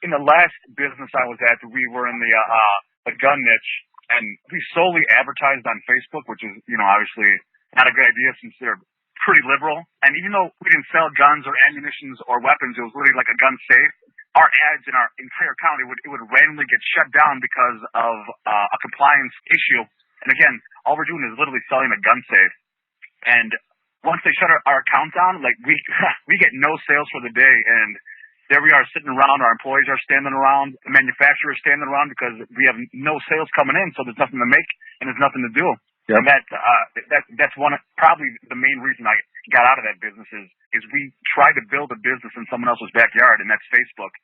In the last business I was at, we were in the gun niche. And we solely advertised on Facebook, which is, you know, obviously not a good idea since they're pretty liberal. And even though we didn't sell guns or ammunitions or weapons, it was literally like a gun safe. Our ads in our entire county would randomly get shut down because of a compliance issue. And again, all we're doing is literally selling a gun safe. And once they shut our account down, like we get no sales for the day. And there we are sitting around. Our employees are standing around. The manufacturer is standing around because we have no sales coming in, so there's nothing to make and there's nothing to do. Yep. And that's probably the main reason I got out of that business is we tried to build a business in someone else's backyard, and that's Facebook.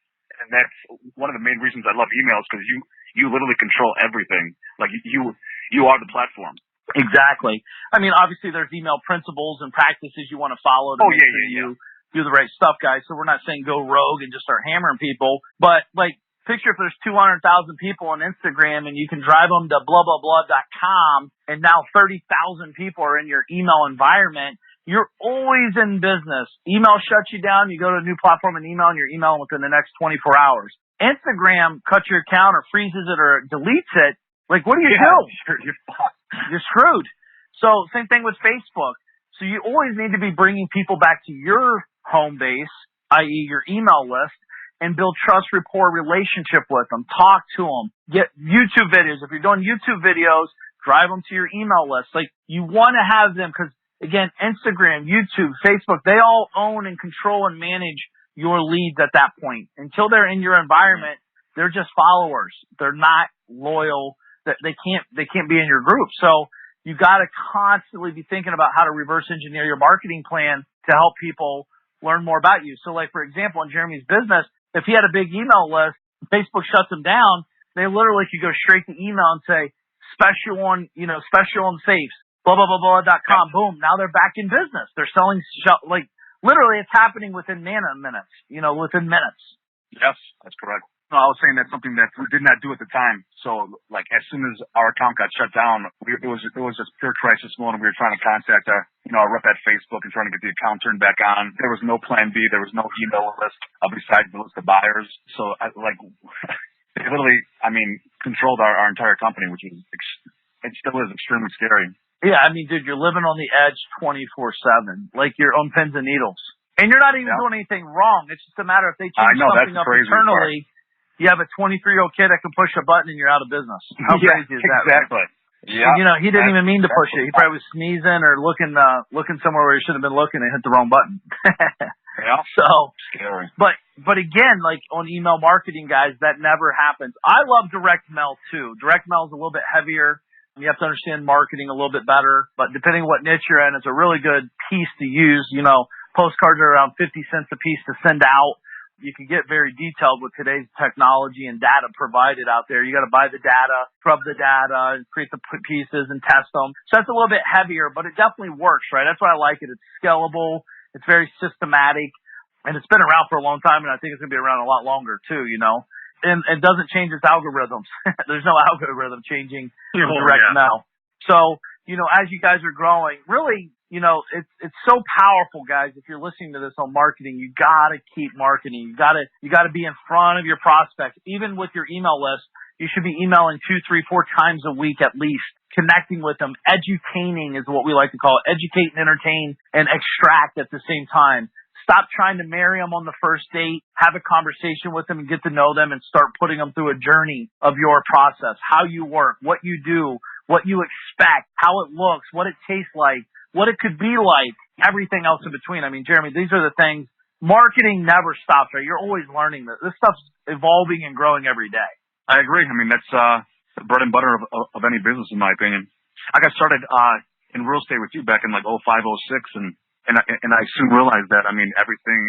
And that's one of the main reasons I love emails, because you literally control everything. Like you are the platform. Exactly. I mean, obviously there's email principles and practices you want to follow to make sure you do the right stuff, guys. So we're not saying go rogue and just start hammering people, but like, picture if there's 200,000 people on Instagram and you can drive them to blah, blah, blah.com and now 30,000 people are in your email environment. You're always in business. Email shuts you down. You go to a new platform and email, and you're emailing within the next 24 hours. Instagram cuts your account or freezes it or deletes it. Like, what do you do? You're screwed. So same thing with Facebook. So you always need to be bringing people back to your home base, i.e. your email list, and build trust, rapport, relationship with them. Talk to them. Get YouTube videos. If you're doing YouTube videos, drive them to your email list. Like, you want to have them because, again, Instagram, YouTube, Facebook, they all own and control and manage your leads at that point. Until they're in your environment, they're just followers. They're not loyal. They can't be in your group. So you got to constantly be thinking about how to reverse engineer your marketing plan to help people learn more about you. So, like, for example, in Jeremy's business, if he had a big email list, Facebook shuts him down, they literally could go straight to email and say, special on safes, blah, blah, blah, blah.com. Boom. Now they're back in business. They're selling, like, literally it's happening within minutes, within minutes. Yes, that's correct. No, I was saying that's something that we did not do at the time. So, like, as soon as our account got shut down, it was just pure crisis mode, and we were trying to contact our rep at Facebook and trying to get the account turned back on. There was no plan B. There was no email list besides the list of buyers. So, they literally, controlled our entire company, which is, it still is extremely scary. Yeah, I mean, dude, you're living on the edge 24/7, like you're on pins and needles. And you're not even doing anything wrong. It's just a matter if they change something up internally. You have a 23-year-old kid that can push a button and you're out of business. How crazy is that? Exactly. Right? Yeah. He didn't even mean to push it. He probably was sneezing or looking somewhere where he shouldn't have been looking and hit the wrong button. Yeah. So scary. But again, like on email marketing, guys, that never happens. I love direct mail too. Direct mail is a little bit heavier. You have to understand marketing a little bit better, but depending what niche you're in, it's a really good piece to use. Postcards are around 50 cents a piece to send out. You can get very detailed with today's technology and data provided out there. You got to buy the data, scrub the data, and create the pieces and test them. So that's a little bit heavier, but it definitely works, right? That's why I like it. It's scalable. It's very systematic, and it's been around for a long time, and I think it's going to be around a lot longer too, And it doesn't change its algorithms. There's no algorithm changing direct mail. So, as you guys are growing, really, it's so powerful, guys. If you're listening to this on marketing, you gotta keep marketing. You gotta be in front of your prospects. Even with your email list, you should be emailing 2, 3, 4 times a week at least, connecting with them. Edutaining is what we like to call it. Educate and entertain and extract at the same time. Stop trying to marry them on the first date. Have a conversation with them and get to know them and start putting them through a journey of your process, how you work, what you do, what you expect, how it looks, what it tastes like, what it could be like, everything else in between. I mean, Jeremy, these are the things. Marketing never stops, right? You're always learning this. This stuff's evolving and growing every day. I agree. I mean, that's the bread and butter of any business, in my opinion. I got started in real estate with you back in like 05, 06, and I soon realized that, everything,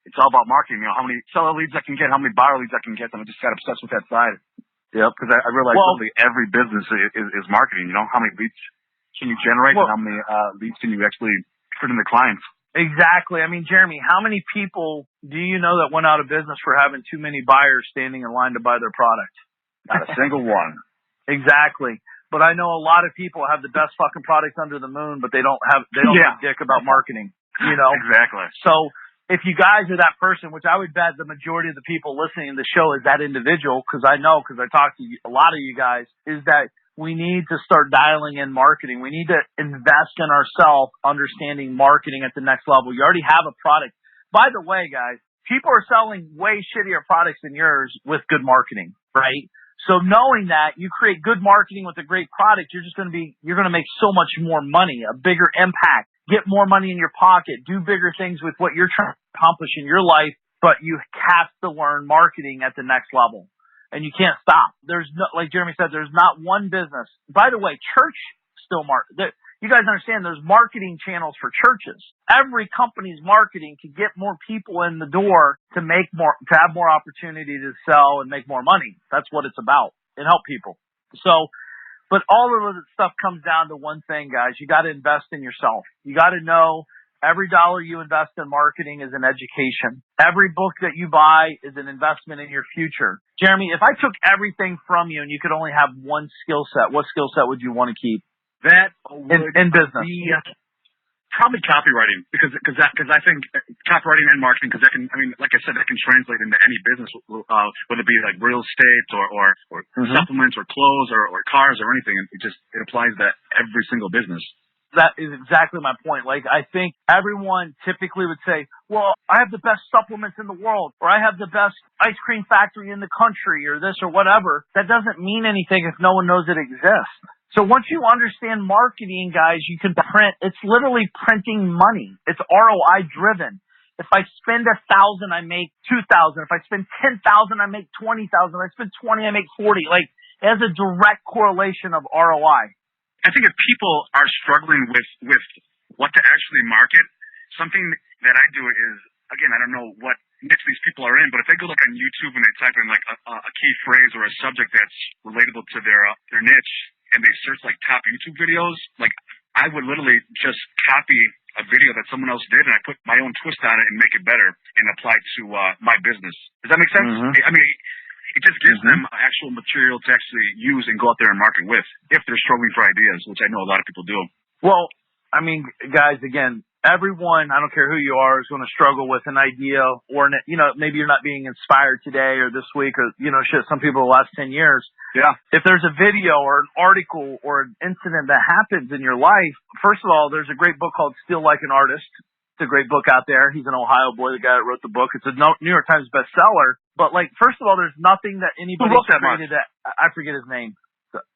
it's all about marketing. How many seller leads I can get, how many buyer leads I can get, and I just got obsessed with that side. Yep. Because I realized literally every business is marketing. How many leads can you generate and how many leads can you actually put into clients? Exactly. I mean, Jeremy, how many people do you know that went out of business for having too many buyers standing in line to buy their product? Not a single one. Exactly. But I know a lot of people have the best fucking products under the moon, but they don't give a dick about marketing, Exactly. So if you guys are that person, which I would bet the majority of the people listening to the show is that individual, because I talk to a lot of you guys, is that we need to start dialing in marketing. We need to invest in ourselves, understanding marketing at the next level. You already have a product. By the way, guys, people are selling way shittier products than yours with good marketing, right? So knowing that you create good marketing with a great product, you're going to make so much more money, a bigger impact, get more money in your pocket, do bigger things with what you're trying to accomplish in your life, but you have to learn marketing at the next level. And you can't stop. There's no, like Jeremy said, there's not one business. By the way, church still you guys understand there's marketing channels for churches. Every company's marketing can get more people in the door to have more opportunity to sell and make more money. That's what it's about, and help people. So, but all of this stuff comes down to one thing, guys. You got to invest in yourself. You got to know every dollar you invest in marketing is an education. Every book that you buy is an investment in your future. Jeremy, if I took everything from you and you could only have one skill set, what skill set would you want to keep? That would in business. be probably copywriting, because I think copywriting and marketing, because that can, I mean, like I said, that can translate into any business, whether it be like real estate or supplements or clothes or cars or anything. It applies to every single business. That is exactly my point. Like, I think everyone typically would say, well, I have the best supplements in the world, or I have the best ice cream factory in the country, or this or whatever. That doesn't mean anything if no one knows it exists. So once you understand marketing, guys, you can print. It's literally printing money. It's ROI driven. If I spend 1,000, I make 2,000. If I spend 10,000, I make 20,000. If I spend 20, I make 40. Like, it has a direct correlation of ROI. I think if people are struggling with what to actually market, something that I do is, again, I don't know what niche these people are in, but if they go look on YouTube and they type in like a key phrase or a subject that's relatable to their niche, and they search like top YouTube videos, like I would literally just copy a video that someone else did and I put my own twist on it and make it better and apply it to my business. Does that make sense? I mean, it just gives them actual material to actually use and go out there and market with if they're struggling for ideas, which I know a lot of people do. Well, I mean, guys, again, everyone, I don't care who you are, is going to struggle with an idea or, maybe you're not being inspired today or this week or, some people the last 10 years. Yeah. If there's a video or an article or an incident that happens in your life, first of all, there's a great book called Still Like an Artist. It's a great book out there. He's an Ohio boy, the guy that wrote the book. It's a New York Times bestseller. But, first of all, there's nothing that anybody created that, I forget his name.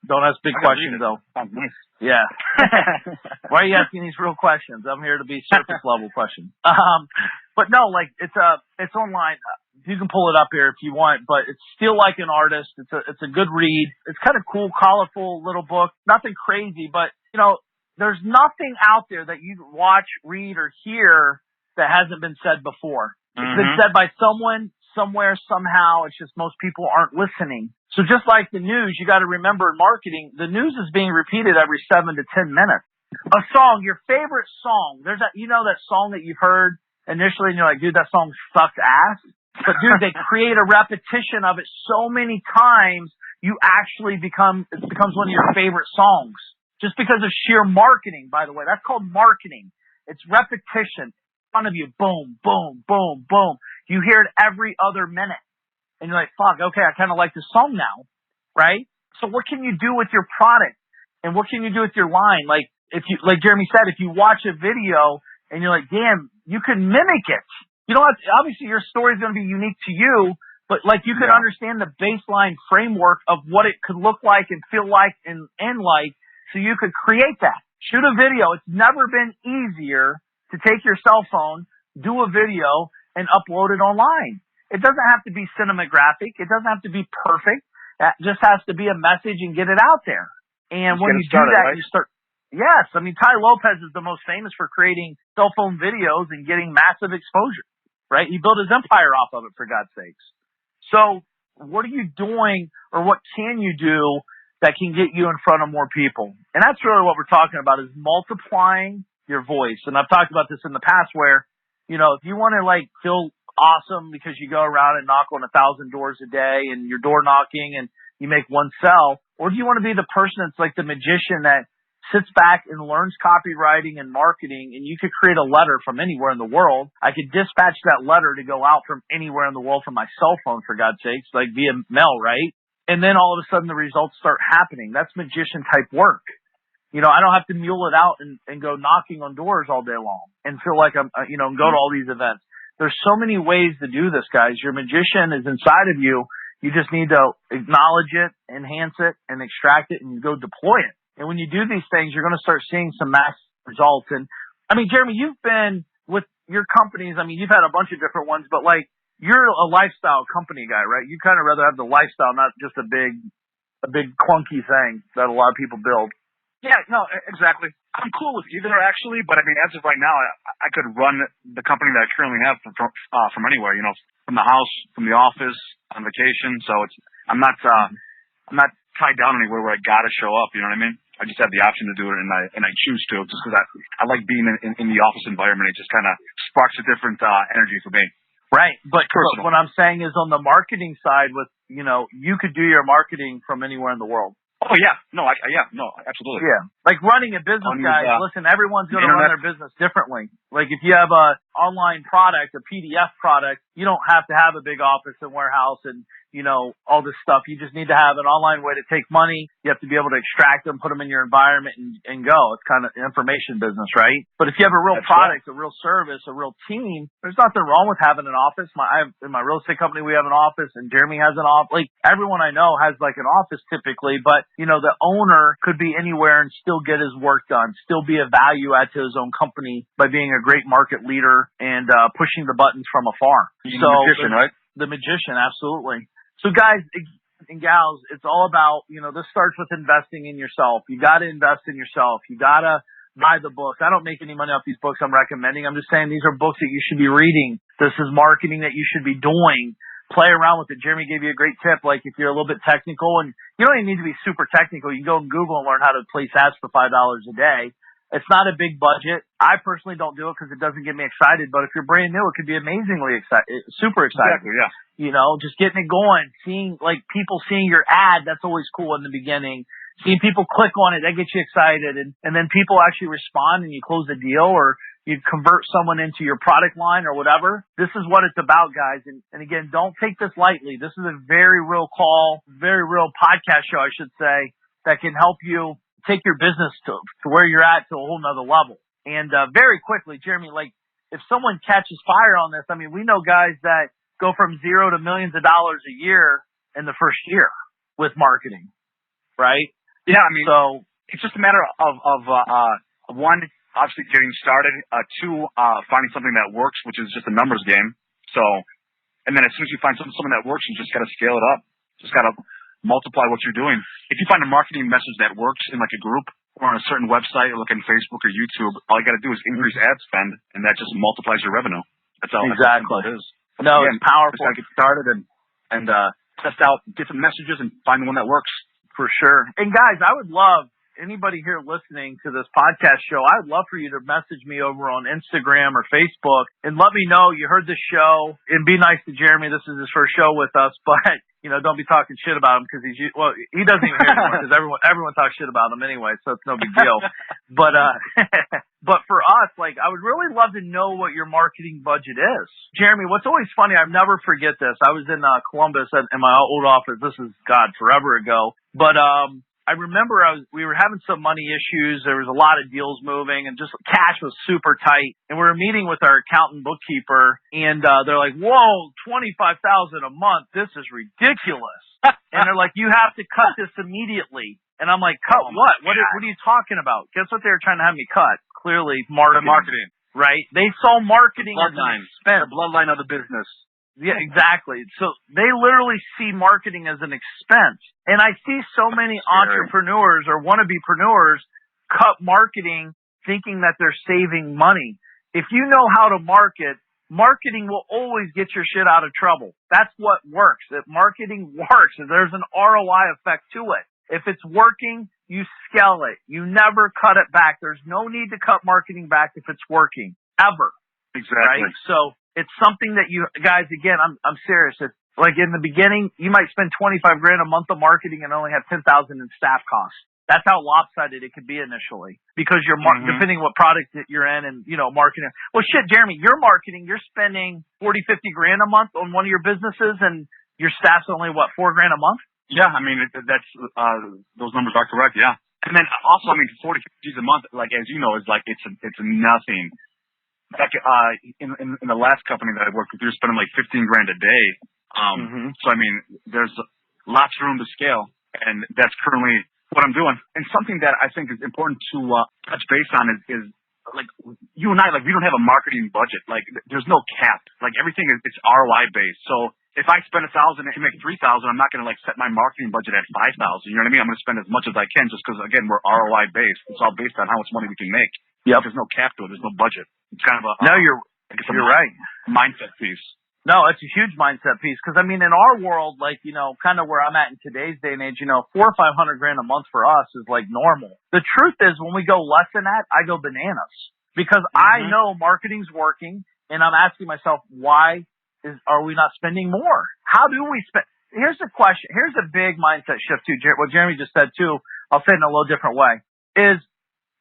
Don't ask big questions, though. Yeah. Why are you asking these real questions? I'm here to be surface level questions. But no, it's online. You can pull it up here if you want, but it's Still Like an Artist. It's a good read. It's kind of cool, colorful little book. Nothing crazy, but there's nothing out there that you watch, read, or hear that hasn't been said before. It's been said by someone, somewhere, somehow. It's just most people aren't listening. So just like the news, you got to remember in marketing, the news is being repeated every 7 to 10 minutes. A song, your favorite song. There's that song that you've heard initially and you're like, dude, that song sucks ass. But dude, they create a repetition of it so many times, it becomes one of your favorite songs. Just because of sheer marketing, by the way. That's called marketing. It's repetition. In front of you, boom, boom, boom, boom. You hear it every other minute. And you're like, fuck, okay, I kind of like this song now, right? So what can you do with your product? And what can you do with your line? Like Jeremy said, if you watch a video and you're like, damn, you can mimic it. You don't have to, obviously your story is going to be unique to you, but you could understand the baseline framework of what it could look like and feel like and end like, so you could create that. Shoot a video. It's never been easier to take your cell phone, do a video, and upload it online. It doesn't have to be cinematographic. It doesn't have to be perfect. It just has to be a message and get it out there. And when you do that, right? You start. Yes. I mean, Ty Lopez is the most famous for creating cell phone videos and getting massive exposure, right? He built his empire off of it, for God's sakes. So what are you doing, or what can you do that can get you in front of more people? And that's really what we're talking about, is multiplying your voice. And I've talked about this in the past where, if you want to feel awesome because you go around and knock on 1,000 doors a day and you're door knocking and you make one sell, or do you want to be the person that's like the magician that sits back and learns copywriting and marketing, and you could create a letter from anywhere in the world. I could dispatch that letter to go out from anywhere in the world from my cell phone, for God's sakes, via mail, right? And then all of a sudden the results start happening. That's magician type work. I don't have to mule it out and go knocking on doors all day long and feel like I'm, and go to all these events. There's so many ways to do this, guys. Your magician is inside of you. You just need to acknowledge it, enhance it, and extract it, and go deploy it. And when you do these things, you're going to start seeing some massive results. And I mean, Jeremy, you've been with your companies. I mean, you've had a bunch of different ones, but you're a lifestyle company guy, right? You kind of rather have the lifestyle, not just a big clunky thing that a lot of people build. Yeah, no, exactly. I'm cool with either actually, but I mean, as of right now, I could run the company that I currently have from anywhere, you know, from the house, from the office, on vacation. So I'm not tied down anywhere where I gotta show up. You know what I mean? I just have the option to do it, and I choose to, just because I like being in the office environment. It just kind of sparks a different energy for me. Right. But Personal. what I'm saying is on the marketing side with, you know, you could do your marketing from anywhere in the world. Oh yeah, no, absolutely. Yeah, like running a business, guys. Listen, everyone's going to run their business differently. Like if you have a online product, a PDF product, you don't have to have a big office and warehouse and, you know, all this stuff. You just need to have an online way to take money. You have to be able to extract them, put them in your environment, and go. It's kind of an information business, right? But if you have a real product, a real service, a real team, there's nothing wrong with having an office. In my real estate company, we have an office, and Jeremy has an office. Like everyone I know has like an office typically, but you know, the owner could be anywhere and still get his work done, still be a value add to his own company by being a great market leader and pushing the buttons from afar. The magician, right? The magician, absolutely. So guys and gals, it's all about, you know, this starts with investing in yourself. You got to invest in yourself. You got to buy the books. I don't make any money off these books I'm recommending. I'm just saying these are books that you should be reading. This is marketing that you should be doing. Play around with it. Jeremy gave you a great tip. Like if you're a little bit technical, and you don't even need to be super technical, you can go on Google and learn how to place ads for $5 a day. It's not a big budget. I personally don't do it because it doesn't get me excited. But if you're brand new, it could be amazingly super exciting. Exactly, yeah. You know, just getting it going, seeing like people seeing your ad. That's always cool in the beginning. Seeing people click on it, that gets you excited, and then people actually respond, and you close the deal, or you convert someone into your product line or whatever. This is what it's about, guys. And again, don't take this lightly. This is a very real call, very real podcast show, I should say, that can help you take your business to where you're at to a whole nother level. And very quickly, Jeremy, like if someone catches fire on this, I mean, we know guys that go from zero to millions of dollars a year in the first year with marketing, right? Yeah, I mean, so it's just a matter of one, obviously getting started, two, finding something that works, which is just a numbers game. So, and then as soon as you find something that works, you just got to scale it up. Just got to multiply what you're doing. If you find a marketing message that works in like a group or on a certain website, like on Facebook or YouTube, all you got to do is increase ad spend, and that just multiplies your revenue. That's all. Exactly. It is. No, again, it's powerful. Just got to get started and test out different messages and find the one that works. For sure. And guys, I would love anybody here listening to this podcast show, I would love for you to message me over on Instagram or Facebook and let me know you heard this show, and be nice to Jeremy. This is his first show with us, but you know, don't be talking shit about him because he doesn't even hear anymore because everyone talks shit about him anyway, so it's no big deal. But for us, like, I would really love to know what your marketing budget is. Jeremy, what's always funny, I'll never forget this. I was in Columbus in my old office. This is, God, forever ago. But I remember we were having some money issues. There was a lot of deals moving, and just cash was super tight. And we were meeting with our accountant bookkeeper, and they're like, "Whoa, $25,000 a month? This is ridiculous." And they're like, "You have to cut this immediately." And I'm like, "Cut what? What are you talking about?" Guess what they were trying to have me cut? Clearly, marketing. Right? They saw marketing as an expense. The bloodline of the business. Yeah, exactly. So they literally see marketing as an expense. And I see so many entrepreneurs or wannabe-preneurs cut marketing thinking that they're saving money. If you know how to market, marketing will always get your shit out of trouble. That's what works. If marketing works, there's an ROI effect to it. If it's working, you scale it. You never cut it back. There's no need to cut marketing back if it's working, ever. Exactly. Right? So it's something that you guys, again, I'm serious. It's like in the beginning, you might spend $25,000 a month on marketing and only have $10,000 in staff costs. That's how lopsided it could be initially because you're depending what product that you're in and, you know, marketing. Well, shit, Jeremy, you're marketing. You're spending $40,000, $50,000 a month on one of your businesses, and your staff's only what, $4,000 a month? Yeah, I mean that's those numbers are correct. Yeah, and then also, I mean, 40, 50 a month, like as you know, is like it's nothing. Back in the last company that I worked with, we were spending like $15,000 a day. So I mean, there's lots of room to scale, and that's currently what I'm doing. And something that I think is important to touch base on is like you and I, like we don't have a marketing budget. Like there's no cap. Like everything is it's ROI based. So if I spend 1,000 and make 3,000, I'm not going to like set my marketing budget at 5,000. You know what I mean? I'm going to spend as much as I can just because, again, we're ROI based. It's all based on how much money we can make. Yep. There's no cap to it. There's no budget. It's kind of a you're right. Mindset piece. No, it's a huge mindset piece because I mean, in our world, like kind of where I'm at in today's day and age, $400 or $500 grand a month for us is like normal. The truth is, when we go less than that, I go bananas because I know marketing's working, and I'm asking myself, why are we not spending more? How do we spend? Here's the question. Here's a big mindset shift too. What Jeremy just said too, I'll say it in a little different way, is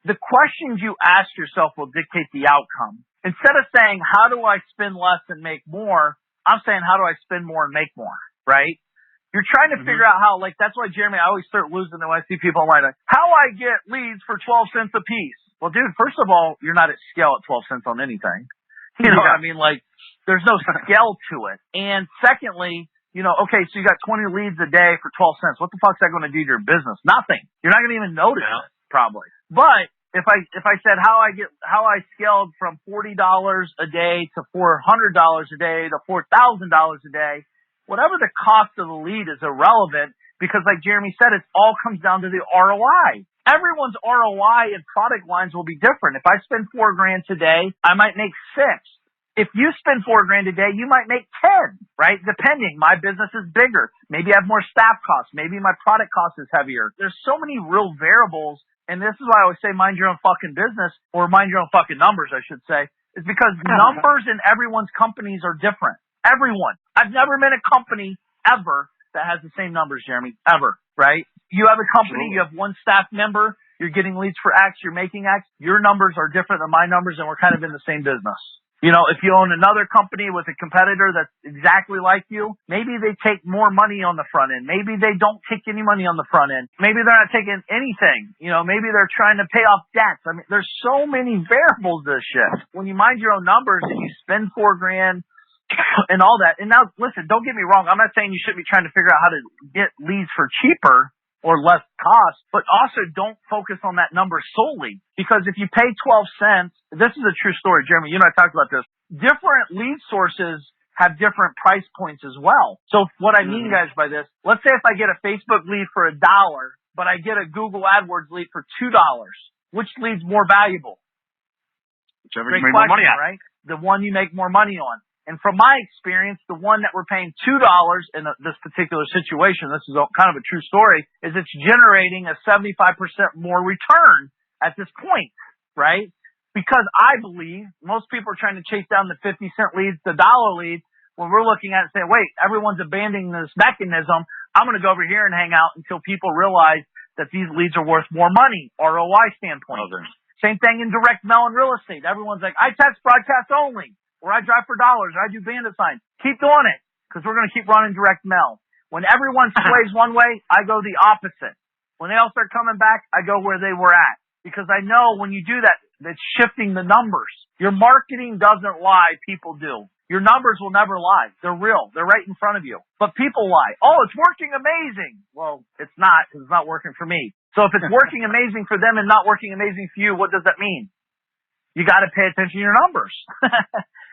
the questions you ask yourself will dictate the outcome. Instead of saying, how do I spend less and make more? I'm saying, how do I spend more and make more? Right? You're trying to figure out how, like, that's why, Jeremy, I always start losing it when I see people online, like, how I get leads for 12 cents a piece. Well, dude, first of all, you're not at scale at 12 cents on anything. You know what I mean? Like, there's no scale to it. And secondly, okay, so you got 20 leads a day for 12 cents. What the fuck's that going to do to your business? Nothing. You're not going to even notice it, probably. But if I said how I scaled from $40 a day to $400 a day to $4,000 a day, whatever the cost of the lead is irrelevant because, like Jeremy said, it all comes down to the ROI. Everyone's ROI and product lines will be different. If I spend $4,000 today, I might make 6. If you spend $4,000 a day, you might make 10, right? Depending. My business is bigger. Maybe I have more staff costs. Maybe my product cost is heavier. There's so many real variables. And this is why I always say mind your own fucking business, or mind your own fucking numbers, I should say, is because numbers in everyone's companies are different. Everyone. I've never met a company ever that has the same numbers, Jeremy. Ever. Right? You have a company, you have one staff member, you're getting leads for X, you're making X. Your numbers are different than my numbers, and we're kind of in the same business. If you own another company with a competitor that's exactly like you, maybe they take more money on the front end. Maybe they don't take any money on the front end. Maybe they're not taking anything. Maybe they're trying to pay off debts. I mean, there's so many variables to this shit. When you mind your own numbers and you spend $4,000 and all that. And now, listen, don't get me wrong. I'm not saying you shouldn't be trying to figure out how to get leads for cheaper or less cost, but also don't focus on that number solely. Because if you pay 12 cents, this is a true story, Jeremy, you and I talked about this. Different lead sources have different price points as well. So what I mean, guys, by this, let's say if I get a Facebook lead for $1, but I get a Google AdWords lead for $2, which lead's more valuable? Whichever you make more money on. Right? The one you make more money on. And from my experience, the one that we're paying $2 in this particular situation, this is kind of a true story, is it's generating a 75% more return at this point, right? Because I believe most people are trying to chase down the 50-cent leads, the dollar leads, when we're looking at it and saying, wait, everyone's abandoning this mechanism. I'm going to go over here and hang out until people realize that these leads are worth more money, ROI standpoint. Same thing in direct mail and real estate. Everyone's like, I text broadcast only. Or I drive for dollars, or I do bandit signs. Keep doing it, because we're going to keep running direct mail. When everyone sways one way, I go the opposite. When they all start coming back, I go where they were at. Because I know when you do that, it's shifting the numbers. Your marketing doesn't lie, people do. Your numbers will never lie. They're real. They're right in front of you. But people lie. Oh, it's working amazing. Well, it's not, because it's not working for me. So if it's working amazing for them and not working amazing for you, what does that mean? You got to pay attention to your numbers.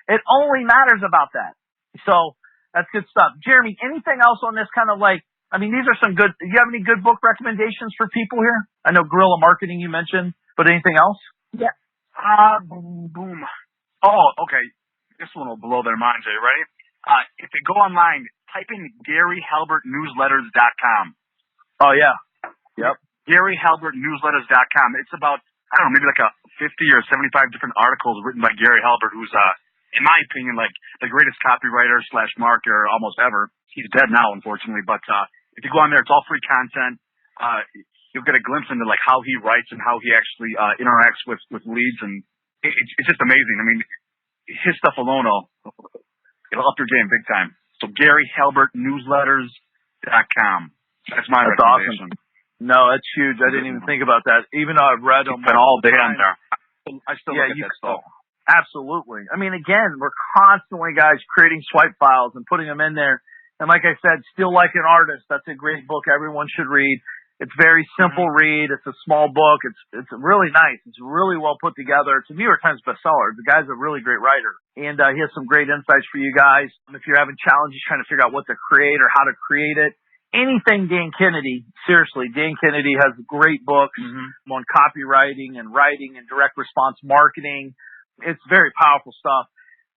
It only matters about that. So that's good stuff. Jeremy, anything else on this kind of like, I mean, these are some good, do you have any good book recommendations for people here? I know guerrilla marketing you mentioned, but anything else? Yeah. Boom. Oh, okay. This one will blow their minds. Are you ready? If you go online, type in GaryHalbertNewsletters.com. Oh, yeah. Yep. GaryHalbertNewsletters.com. It's about, I don't know, maybe like 50 or 75 different articles written by Gary Halbert, who's, in my opinion, like the greatest copywriter / marketer almost ever. He's dead now, unfortunately, but if you go on there, it's all free content. You'll get a glimpse into like how he writes and how he actually interacts with leads, and it's just amazing. I mean, his stuff alone it'll up your game big time. So GaryHalbertNewsletters.com. That's my recommendation. Awesome. No, that's huge. I didn't even think about that. Even though I've read them, been all day on there. I still look at that stuff. Absolutely. I mean, again, we're constantly, guys, creating swipe files and putting them in there. And like I said, Still Like an Artist, that's a great book everyone should read. It's very simple read. It's a small book. It's really nice. It's really well put together. It's a New York Times bestseller. The guy's a really great writer, and he has some great insights for you guys. If you're having challenges trying to figure out what to create or how to create it, anything Dan Kennedy, seriously, Dan Kennedy has great books on copywriting and writing and direct response marketing. It's very powerful stuff.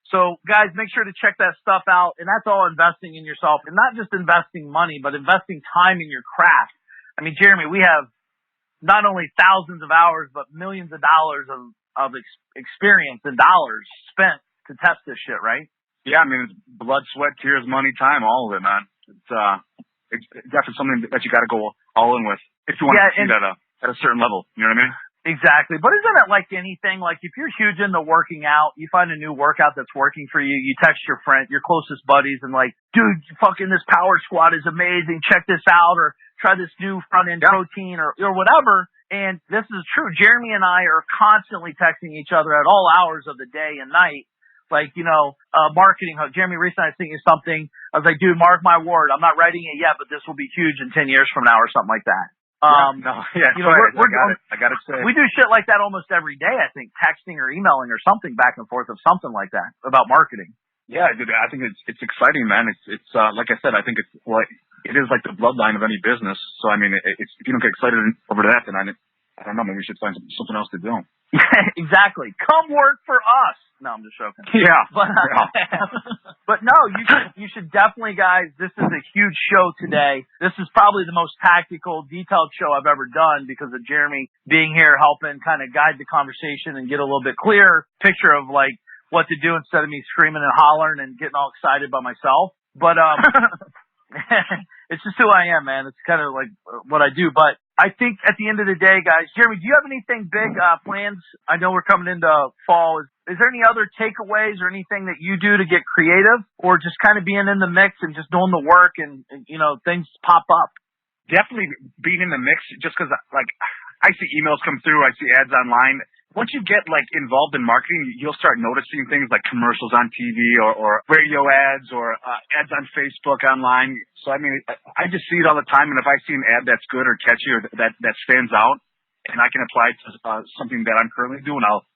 So guys, make sure to check that stuff out. And that's all investing in yourself, and not just investing money, but investing time in your craft. I mean, Jeremy, we have not only thousands of hours, but millions of dollars of experience and dollars spent to test this shit, right? Yeah, I mean, it's blood, sweat, tears, money, time, all of it, man. It's definitely something that you got to go all in with if you want to succeed at a certain level. You know what I mean? Exactly. But isn't it like anything? Like if you're huge into working out, you find a new workout that's working for you, you text your friend, your closest buddies, and like, dude, fucking this power squat is amazing. Check this out, or try this new front end protein or whatever. And this is true. Jeremy and I are constantly texting each other at all hours of the day and night. Like, marketing hook. Jeremy, recently I sent you something. I was like, dude, mark my word. I'm not writing it yet, but this will be huge in 10 years from now or something like that. I got to say. We do shit like that almost every day, I think, texting or emailing or something back and forth of something like that about marketing. Yeah, dude, I think it's exciting, man. It's like I said, I think it is like the bloodline of any business. So, I mean, if you don't get excited over that, then I don't know, maybe we should find something else to do. Exactly. Come work for us. No, I'm just joking. Yeah. But no, you should definitely, guys, this is a huge show today. This is probably the most tactical, detailed show I've ever done because of Jeremy being here helping kind of guide the conversation and get a little bit clearer picture of like what to do instead of me screaming and hollering and getting all excited by myself. But it's just who I am, man. It's kind of like what I do. But I think at the end of the day, guys, Jeremy, do you have anything big plans? I know we're coming into fall. Is there any other takeaways or anything that you do to get creative, or just kind of being in the mix and just doing the work and things pop up? Definitely being in the mix, just because like I see emails come through, I see ads online. Once you get like involved in marketing, you'll start noticing things like commercials on TV or radio ads or ads on Facebook online. So I mean, I just see it all the time, and if I see an ad that's good or catchy or that stands out, and I can apply it to something that I'm currently doing, I'll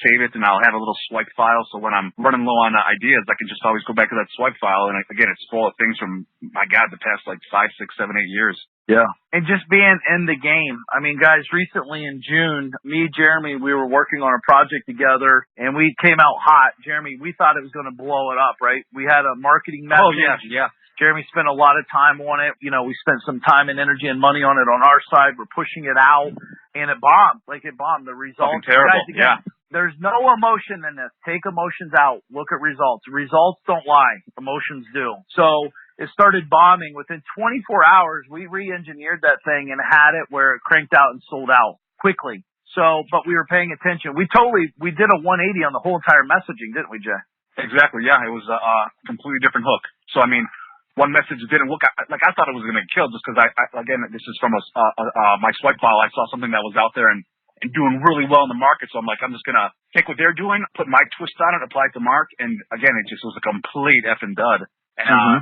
save it and I'll have a little swipe file. So when I'm running low on ideas, I can just always go back to that swipe file, and again, it's full of things from my God, the past like 5, 6, 7, 8 years. Yeah. And just being in the game. I mean, guys, recently in June, me, Jeremy, we were working on a project together and we came out hot. Jeremy, we thought it was going to blow it up, right? We had a marketing message. Oh, yeah. Jeremy spent a lot of time on it. We spent some time and energy and money on it on our side. We're pushing it out and it bombed. Like it bombed. The results. Fucking terrible. Guys, again, there's no emotion in this. Take emotions out. Look at results. Results don't lie. Emotions do. So it started bombing. Within 24 hours, we re-engineered that thing and had it where it cranked out and sold out quickly. So, but we were paying attention. We did a 180 on the whole entire messaging, didn't we, Jay? Exactly. Yeah. It was a completely different hook. So, I mean, one message didn't look like I thought it was going to kill just because again, this is from my swipe file. I saw something that was out there and doing really well in the market. So I'm like, I'm just going to take what they're doing, put my twist on it, apply it to Mark. And again, it just was a complete effing dud. And,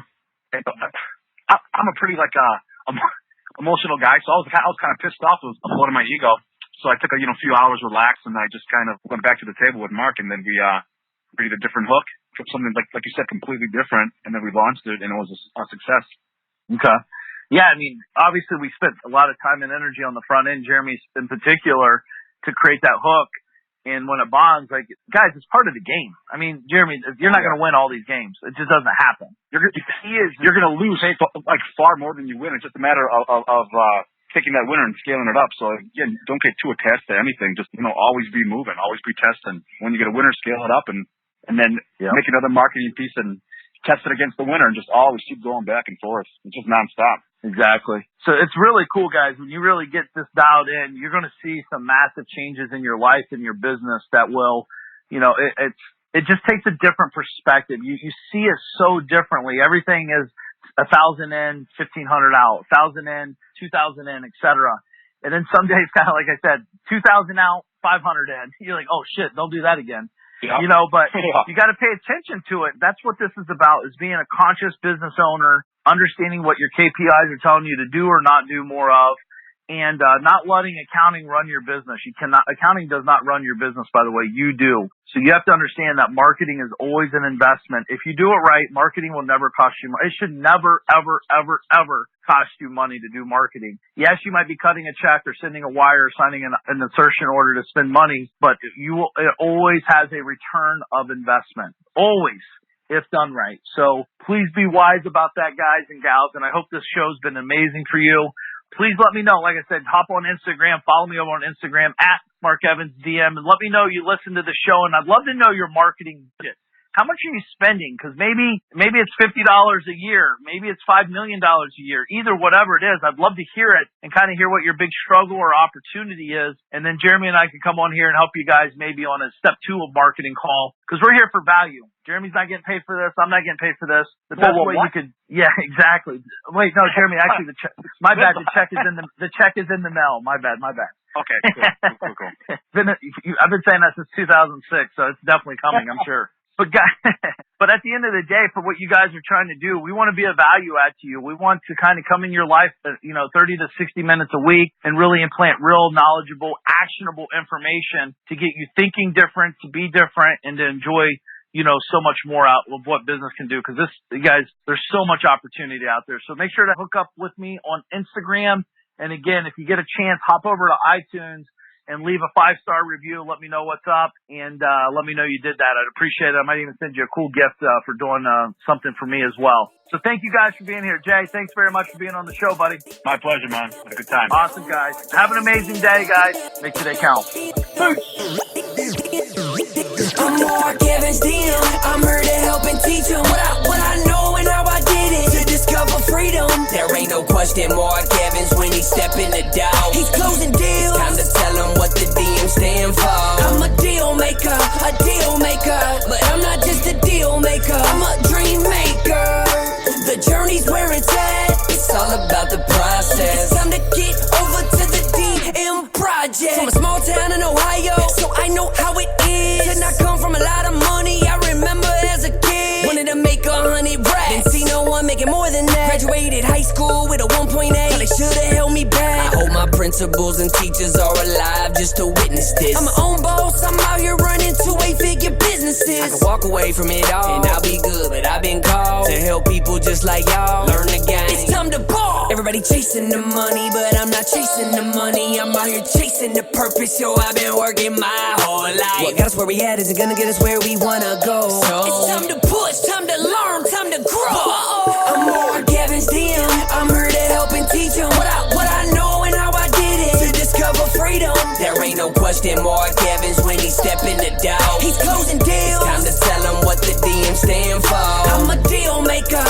I'm a pretty emotional guy. So I was kind of pissed off. It was uploading my ego. So I took a few hours, relaxed, and I just kind of went back to the table with Mark, and then we created a different hook, something like you said, completely different, and then we launched it, and it was a success. Okay. Yeah, I mean, obviously we spent a lot of time and energy on the front end, Jeremy in particular, to create that hook. And when it bonds, like, guys, it's part of the game. I mean, Jeremy, you're not going to win all these games. It just doesn't happen. You're going to lose like far more than you win. It's just a matter of taking that winner and scaling it up. So again, don't get too attached to anything. Just always be moving, always be testing. When you get a winner, scale it up, and then make another marketing piece and test it against the winner, and just always keep going back and forth. It's just nonstop. Exactly. So it's really cool, guys. When you really get this dialed in, you're going to see some massive changes in your life and your business that will, it just takes a different perspective. You see it so differently. Everything is 1,000 in, 1,500 out, 1,000 in, 2,000 in, etc. And then some days, kind of like I said, 2,000 out, 500 in. You're like, oh shit, don't do that again. Yep. But you got to pay attention to it. That's what this is about, is being a conscious business owner, understanding what your KPIs are telling you to do or not do more of, and not letting accounting run your business. Accounting does not run your business, by the way. You do. So you have to understand that marketing is always an investment. If you do it right, marketing will never cost you money. It should never, ever, ever, ever cost you money to do marketing. Yes, you might be cutting a check or sending a wire or signing an insertion order to spend money, but it always has a return of investment. Always. If done right. So please be wise about that, guys and gals. And I hope this show's been amazing for you. Please let me know. Like I said, hop on Instagram, follow me over on Instagram at Mark Evans DM, and let me know you listen to the show. And I'd love to know your marketing budget. How much are you spending? Because maybe it's $50 a year. Maybe it's $5 million a year. Either whatever it is, I'd love to hear it and kind of hear what your big struggle or opportunity is. And then Jeremy and I can come on here and help you guys maybe on a step 2 of marketing call, because we're here for value. Jeremy's not getting paid for this. I'm not getting paid for this. The best way you could, yeah, exactly. Wait, no, Jeremy, actually, my bad. The check is in the mail. My bad. Okay, cool. I've been saying that since 2006, so it's definitely coming, I'm sure. But at the end of the day, for what you guys are trying to do, we want to be a value add to you. We want to kind of come in your life, 30 to 60 minutes a week and really implant real knowledgeable, actionable information to get you thinking different, to be different, and to enjoy, so much more out of what business can do. Because guys, there's so much opportunity out there. So make sure to hook up with me on Instagram. And again, if you get a chance, hop over to iTunes and leave a 5-star review. Let me know what's up, and let me know you did that. I'd appreciate it. I might even send you a cool gift for doing something for me as well. So thank you guys for being here. Jay, thanks very much for being on the show, buddy. My pleasure, man. Had a good time. Awesome, guys. Have an amazing day, guys. Make today count. I'm Mark Evans DM. I'm here to help and teach them what I know and how I did it to discover freedom. There ain't no question Mark Evans when he step in the door. He's closing deals. Time to tell him what the DM stand for. I'm a deal maker, but I'm not just a deal maker. I'm a dream maker. The journey's where it's at. It's all about the process. It's time to get over to the DM project. From a small town in Ohio, so I know how it is. Did not come from a lot of money. I remember as a kid, wanted to make 100 racks. Didn't see no one making more than that. Graduated high school with a 1.8. Thought they should've held me back. I hope my principals and teachers are alive just to witness this. I'm my own boss. I'm out here running 2-8-figure businesses. I can walk away from it all and I'll be good, but I've been called to help people just like y'all learn the game. It's time to ball. Everybody chasing the money, but I'm not chasing the money. I'm out here chasing the purpose, so I've been working my whole life. What got us where we at isn't gonna get us where we wanna go. So it's time to push, time to learn, time to grow. I'm Mark Evans DM. I'm here to help and teach them what I know and how I did it to discover freedom. There ain't no question Mark Evans when he step in the door. He's closing deals. Time to tell him what the DM stand for. I'm a deal maker,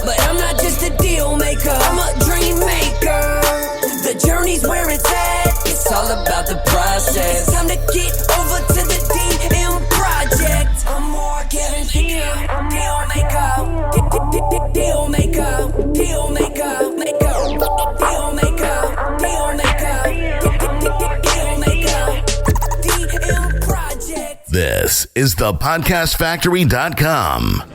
but I'm not just a deal maker. I'm a dream maker. The journey's where it's at. It's all about the process. It's time to get over to the DM project. I'm Mark Evans here. Deal maker. Deal maker. Deal maker. Deal maker. Deal maker. Deal maker. DM project. This is thepodcastfactory.com.